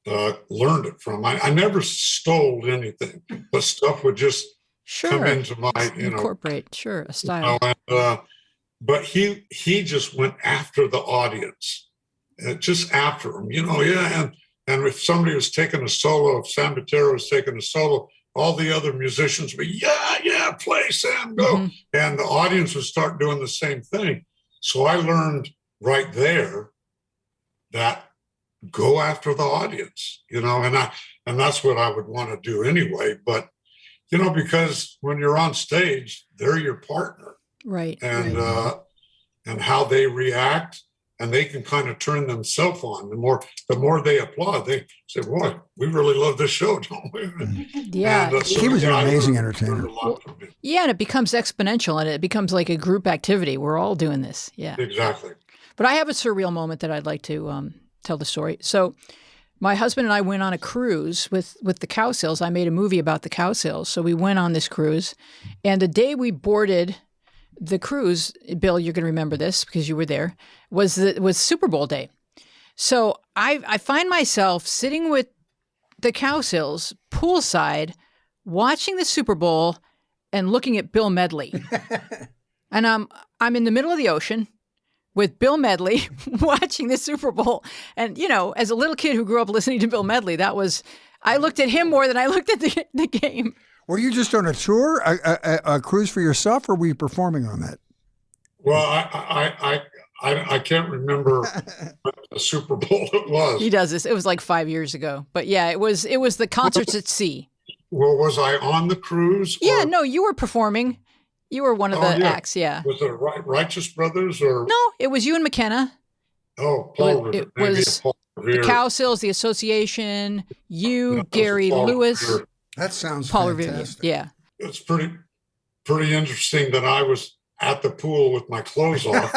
I learned it from. I never stole anything, but stuff would just come into my, incorporate, a style. But he just went after the audience, just after them, and if somebody was taking a solo, if Sam Batera was taking a solo, all the other musicians would be, yeah, play, Sam, go. Mm-hmm. And the audience would start doing the same thing. So I learned right there that go after the audience, and that's what I would want to do anyway. But, because when you're on stage, they're your partner. Right. And and how they react, and they can kind of turn themselves on. The more they applaud, they say, "Boy, we really love this show, don't we?" Yeah, and, he was an amazing entertainer. Yeah, and it becomes exponential, and it becomes like a group activity. We're all doing this. Yeah, exactly. But I have a surreal moment that I'd like to tell the story. So, my husband and I went on a cruise with the Cowsills. I made a movie about the Cowsills, so we went on this cruise, and the day we boarded the cruise, Bill, you're going to remember this because you were there, was Super Bowl day. So I find myself sitting with the Cowsills poolside, watching the Super Bowl and looking at Bill Medley. And I'm in the middle of the ocean with Bill Medley watching the Super Bowl. And, as a little kid who grew up listening to Bill Medley, I looked at him more than I looked at the game. Were you just on a tour, a cruise for yourself, or were you performing on that? Well, I can't remember what the Super Bowl it was. He does this. It was like 5 years ago. But yeah, it was the concerts at sea. Well, was I on the cruise? Yeah, no, you were performing. You were one of the acts, yeah. Was it Righteous Brothers or? No, it was you and McKenna. Oh, Paul Revere. It was Paul Revere. the Cowsills, the Association, you, Yeah, Gary Lewis, Revere. That sounds Paul fantastic. Revere. Yeah. It's pretty interesting that I was at the pool with my clothes off.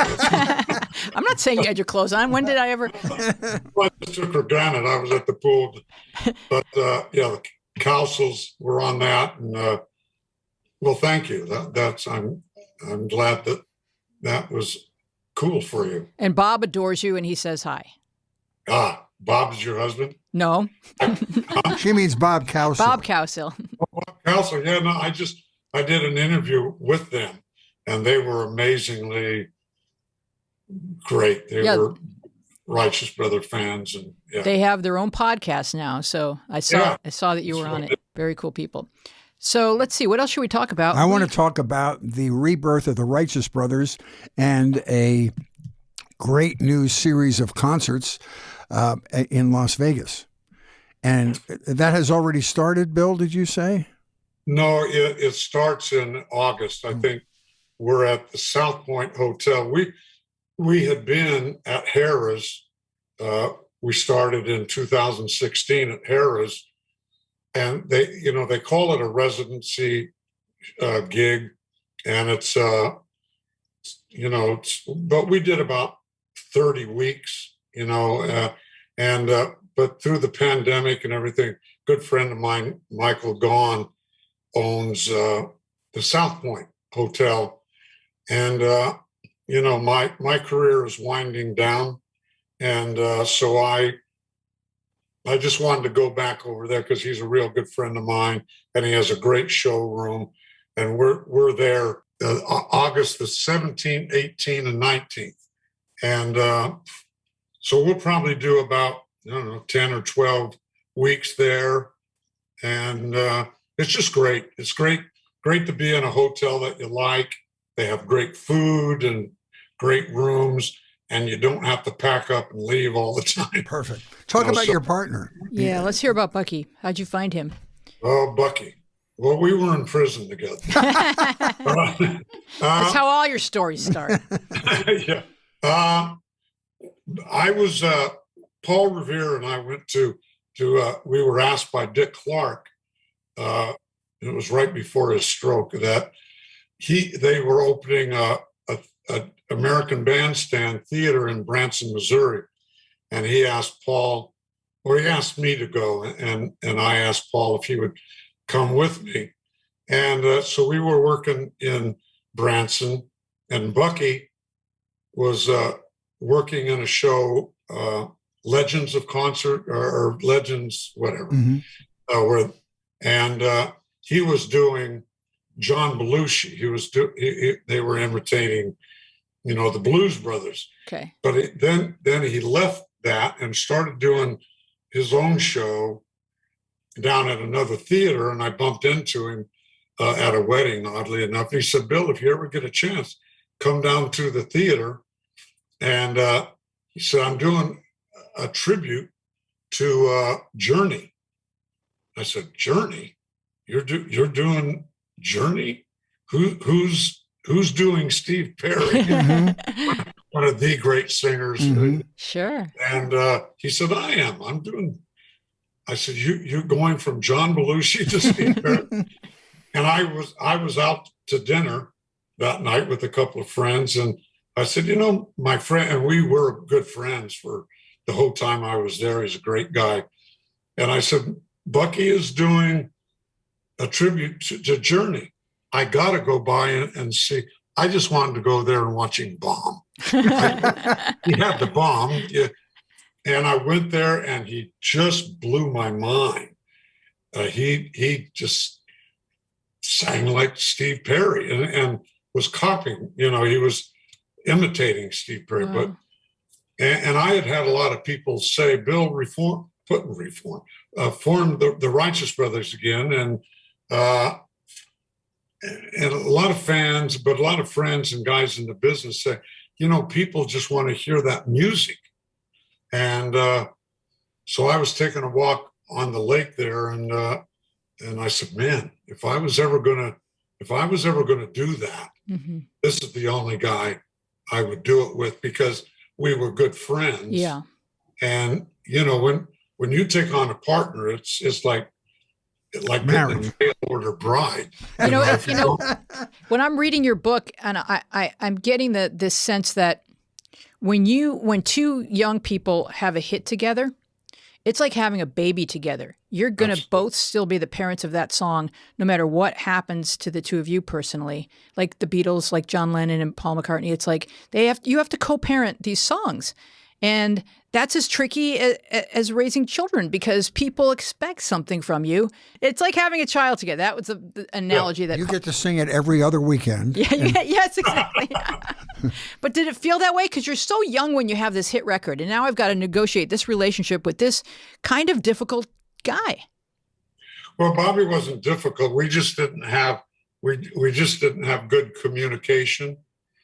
I'm not saying you had your clothes on. When did I ever? I just took for granted I was at the pool. But the Cowsills were on that, and well, thank you. I'm glad that was cool for you. And Bob adores you, and he says hi. Bob is your husband? No. She means Bob Cowsill. Bob Cowsill. Bob Cowsill, yeah, no, I did an interview with them, and they were amazingly great. They were Righteous Brother fans, and they have their own podcast now. So I saw that you were on it. Very cool people. So let's see, what else should we talk about? I want to talk about the rebirth of the Righteous Brothers and a great new series of concerts in Las Vegas. And that has already started, Bill, did you say? No, it starts in August. I think we're at the South Point Hotel. We had been at Harrah's. We started in 2016 at Harrah's. And they call it a residency gig, and it's but we did about 30 weeks, but through the pandemic and everything, good friend of mine, Michael Gaughan, owns the South Point Hotel, and my career is winding down, and so I just wanted to go back over there because he's a real good friend of mine, and he has a great showroom. And we're there August the 17th, 18th, and 19th. And so we'll probably do about, 10 or 12 weeks there. And it's just great. It's great to be in a hotel that you like. They have great food and great rooms, and you don't have to pack up and leave all the time. Perfect. Talk about your partner. Yeah, let's hear about Bucky. How'd you find him? Oh, Bucky. Well, we were in prison together. That's how all your stories start. Yeah. I was, Paul Revere and I went to we were asked by Dick Clark, it was right before his stroke, that they were opening a American Bandstand Theater in Branson, Missouri. And he asked me to go. And I asked Paul if he would come with me. And so we were working in Branson, and Bucky was working in a show, Legends of Concert or Legends, whatever. Mm-hmm. He was doing John Belushi. They were imitating, the Blues Brothers. Okay. But then he left that and started doing his own show down at another theater, and I bumped into him at a wedding, oddly enough. And he said, "Bill, if you ever get a chance, come down to the theater." And he said, "I'm doing a tribute to Journey." I said, "Journey? You're doing Journey? Who's doing Steve Perry?" Mm-hmm. One of the great singers. Mm-hmm. Sure. And he said, "I am. I'm doing." I said, "You're going from John Belushi to Steve Perry?" And I was out to dinner that night with a couple of friends, and I said, my friend, and we were good friends for the whole time I was there. He's a great guy. And I said, "Bucky is doing a tribute to Journey. I got to go by and see." I just wanted to go there and watch him bomb. He had the bomb. Yeah. And I went there, and he just blew my mind. He just sang like Steve Perry and was copying. He was imitating Steve Perry. Wow. And I had a lot of people say, "Bill, form the Righteous Brothers again." And a lot of fans, but a lot of friends and guys in the business say, people just want to hear that music. And so I was taking a walk on the lake there, and I said, "Man, if I if I was ever going to do that, this is the only guy I would do it with, because we were good friends. Yeah. And, you know, when you take on a partner, it's like marriage. getting a mail order bride. You know, when I'm reading your book, and I'm getting this sense that when two young people have a hit together, it's like having a baby together. You're going to both still be the parents of that song, no matter what happens to the two of you personally. Like the Beatles, like John Lennon and Paul McCartney, it's like you have to co-parent these songs. And that's as tricky as raising children, because people expect something from you. It's like having a child together. That was the analogy that you get to sing it every other weekend. Yes, exactly. But did it feel that way? Because you're so young when you have this hit record, and now I've got to negotiate this relationship with this kind of difficult guy. Well, Bobby wasn't difficult. We just didn't have good communication,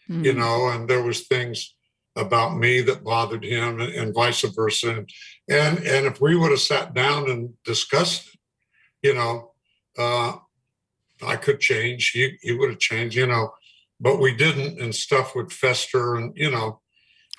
you know, and there was things about me that bothered him, and vice versa. And if we would have sat down and discussed it, you know, I could change, he would have changed, you know, but we didn't, and stuff would fester, and, you know.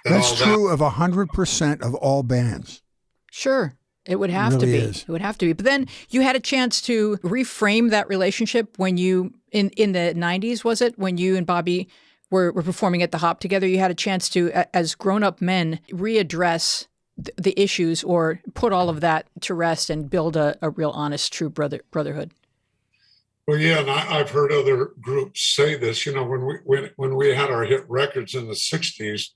And that's true of 100% of all bands. Sure. It would have to be. It would have to be. But then you had a chance to reframe that relationship when you, in the 90s, was it? When you and Bobby were performing at the Hop together, you had a chance to, as grown-up men, readdress the issues, or put all of that to rest and build a real honest, true brotherhood. Well, yeah, and I've heard other groups say this. You know, when we had our hit records in the 60s,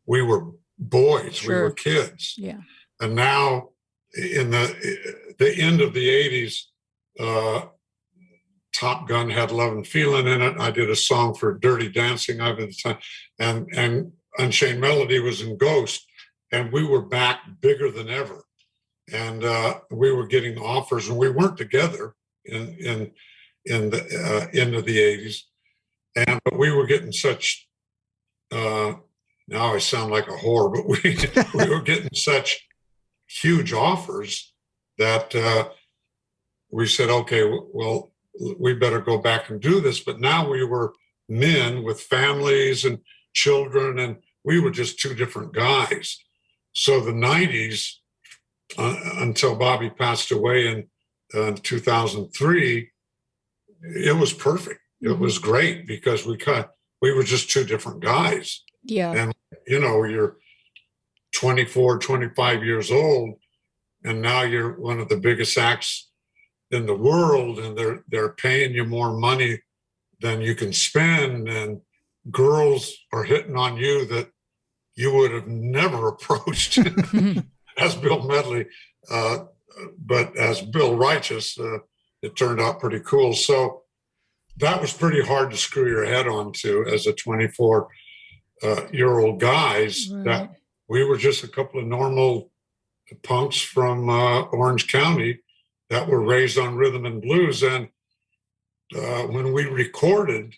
we were boys, we were kids. Yeah. And now in the end of the 80s, Top Gun had Love and Feeling in it. I did a song for Dirty Dancing at the time, and Unchained Melody was in Ghost, and we were back bigger than ever. And we were getting offers, and we weren't together in the end of the 80s. But we were getting such, now I sound like a whore, but we were getting such huge offers that we said, okay, well, we better go back and do this. But now we were men with families and children, and we were just two different guys. So the 90s, until Bobby passed away in 2003, it was perfect. It was great, because we were just two different guys. Yeah. And, you know, you're 24, 25 years old, and now you're one of the biggest acts in the world, and they're paying you more money than you can spend, and girls are hitting on you that you would have never approached as Bill Medley, but as Bill Righteous, it turned out pretty cool. So that was pretty hard to screw your head onto as a 24-year-old guys, that we were just a couple of normal punks from Orange County that were raised on rhythm and blues. And when we recorded,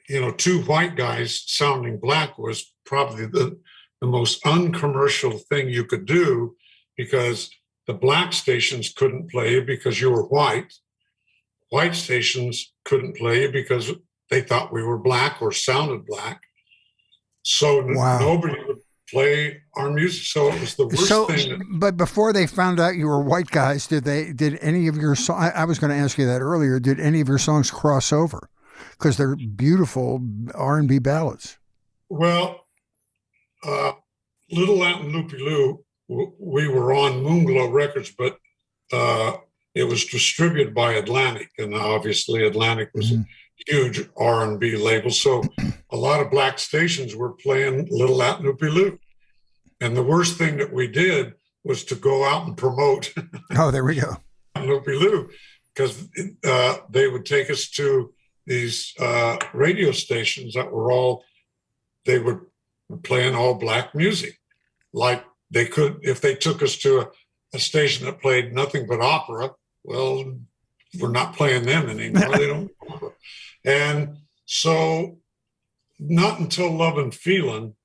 you know, two white guys sounding black was probably the most uncommercial thing you could do, because the black stations couldn't play you because you were white. White stations couldn't play you because they thought we were black or sounded black. So nobody would play our music. So it was the worst thing. But before they found out you were white guys, did any of your songs, I was going to ask you that earlier, did any of your songs cross over? Because they're beautiful R&B ballads. Well, Little Latin Loopy Loo, we were on Moonglow Records, but it was distributed by Atlantic, and obviously Atlantic was a huge R&B label. So a lot of black stations were playing Little Latin Loopy Loo. And the worst thing that we did was to go out and promote. Oh, there we go. Loopy Loo, because they would take us to these radio stations that were they were playing all black music. Like they could, if they took us to a station that played nothing but opera, well, we're not playing them anymore. They don't. And so not until Love and Feelin',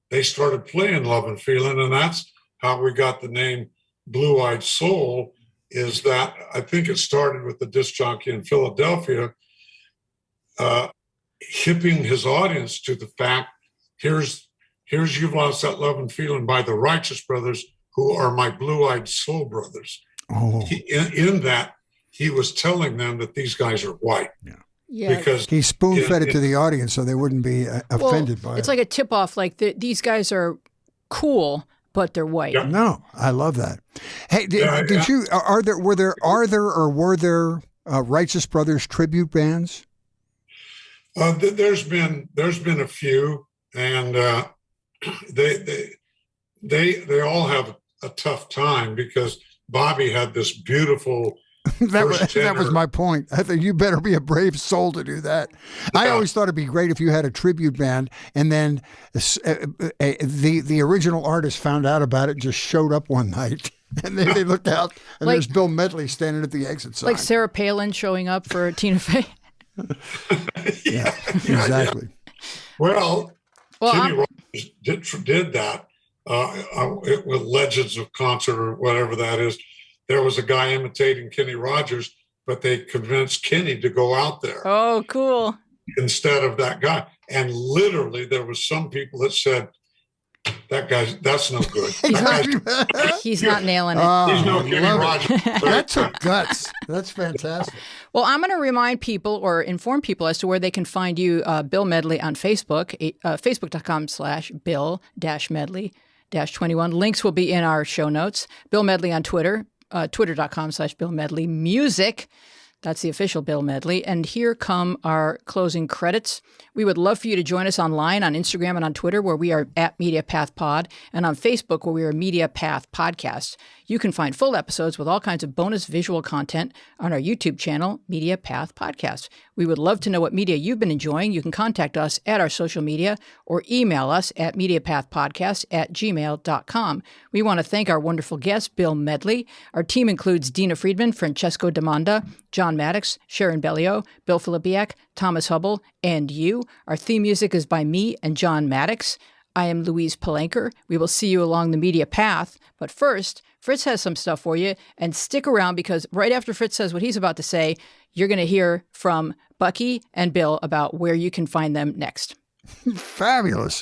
they started playing Love and Feelin', and that's how we got the name Blue Eyed Soul. Is that I think it started with the disc jockey in Philadelphia hipping his audience to the fact, here's You've Lost That Love and Feeling by the Righteous Brothers, who are my blue-eyed soul brothers. Oh. In that, he was telling them that these guys are white. Yeah. Because he spoon-fed it to the audience so they wouldn't be offended by it. It's like a tip-off, like these guys are cool, but they're white. Yeah. No, I love that. Hey, did you? Were there Righteous Brothers tribute bands? There's been a few, and they all have a tough time because Bobby had this beautiful. That was my point. I think you better be a brave soul to do that. Yeah. I always thought it'd be great if you had a tribute band, and then the original artist found out about it, and just showed up one night, and they looked out, and there's Bill Medley standing at the exit sign, like Sarah Palin showing up for Tina Fey. Yeah, exactly. Well, Kenny Rogers did that with Legends of Concert or whatever that is. There was a guy imitating Kenny Rogers, but they convinced Kenny to go out there. Oh, cool. Instead of that guy. And literally there was some people that said, that's no good. He's not nailing it. He's no Kenny Rogers. That took guts. That's fantastic. Well, I'm going to remind people or inform people as to where they can find you, Bill Medley, on Facebook, facebook.com/Bill-Medley-21. Links will be in our show notes. Bill Medley on Twitter. Twitter.com/Bill Medley Music. That's the official Bill Medley. And here come our closing credits. We would love for you to join us online on Instagram and on Twitter, where we are at MediaPath Pod, and on Facebook, where we are MediaPath Podcast. You can find full episodes with all kinds of bonus visual content on our YouTube channel, MediaPath Podcast. We would love to know what media you've been enjoying. You can contact us at our social media or email us at mediapathpodcast@gmail.com. We want to thank our wonderful guest, Bill Medley. Our team includes Dina Friedman, Francesco Demanda, John Maddox, Sharon Bellio, Bill Filipiak, Thomas Hubble, and you. Our theme music is by me and John Maddox. I am Louise Palanker. We will see you along the media path. But first, Fritz has some stuff for you. And stick around, because right after Fritz says what he's about to say, you're going to hear from Bucky and Bill about where you can find them next. Fabulous.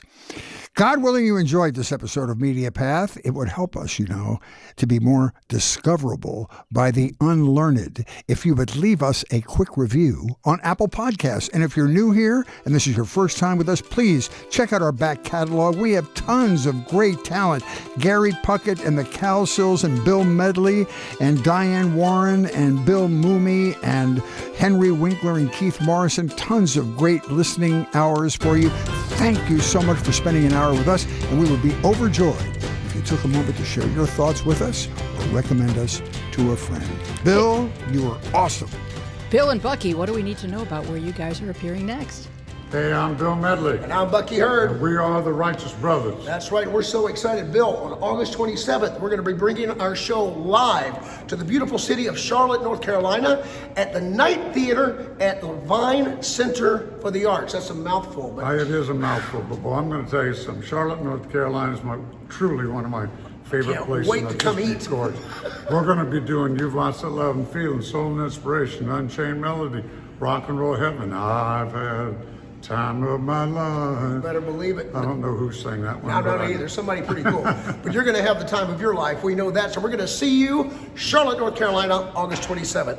God willing, you enjoyed this episode of Media Path. It would help us, to be more discoverable by the unlearned if you would leave us a quick review on Apple Podcasts. And if you're new here and this is your first time with us, please check out our back catalog. We have tons of great talent. Gary Puckett and the Cowsills and Bill Medley and Diane Warren and Bill Mooney and Henry Winkler and Keith Morrison. Tons of great listening hours for you. Thank you so much for spending an hour with us, and we would be overjoyed if you took a moment to share your thoughts with us or recommend us to a friend. Bill, you are awesome. Bill and Bucky, what do we need to know about where you guys are appearing next? Hey, I'm Bill Medley. And I'm Bucky Heard. And we are the Righteous Brothers. That's right. We're so excited. Bill, on August 27th, we're going to be bringing our show live to the beautiful city of Charlotte, North Carolina, at the Night Theater at Levine Center for the Arts. That's a mouthful. But it is a mouthful, but boy, I'm going to tell you something. Charlotte, North Carolina is truly one of my favorite places. Wait to come eat. Course. We're going to be doing You've Lost That Love and Feeling, Soul and Inspiration, Unchained Melody, Rock and Roll Heaven. I've had time of my life. Better believe it. I don't know who sang that one. I don't know either. Somebody pretty cool. But you're going to have the time of your life. We know that. So we're going to see you, Charlotte, North Carolina, August 27th.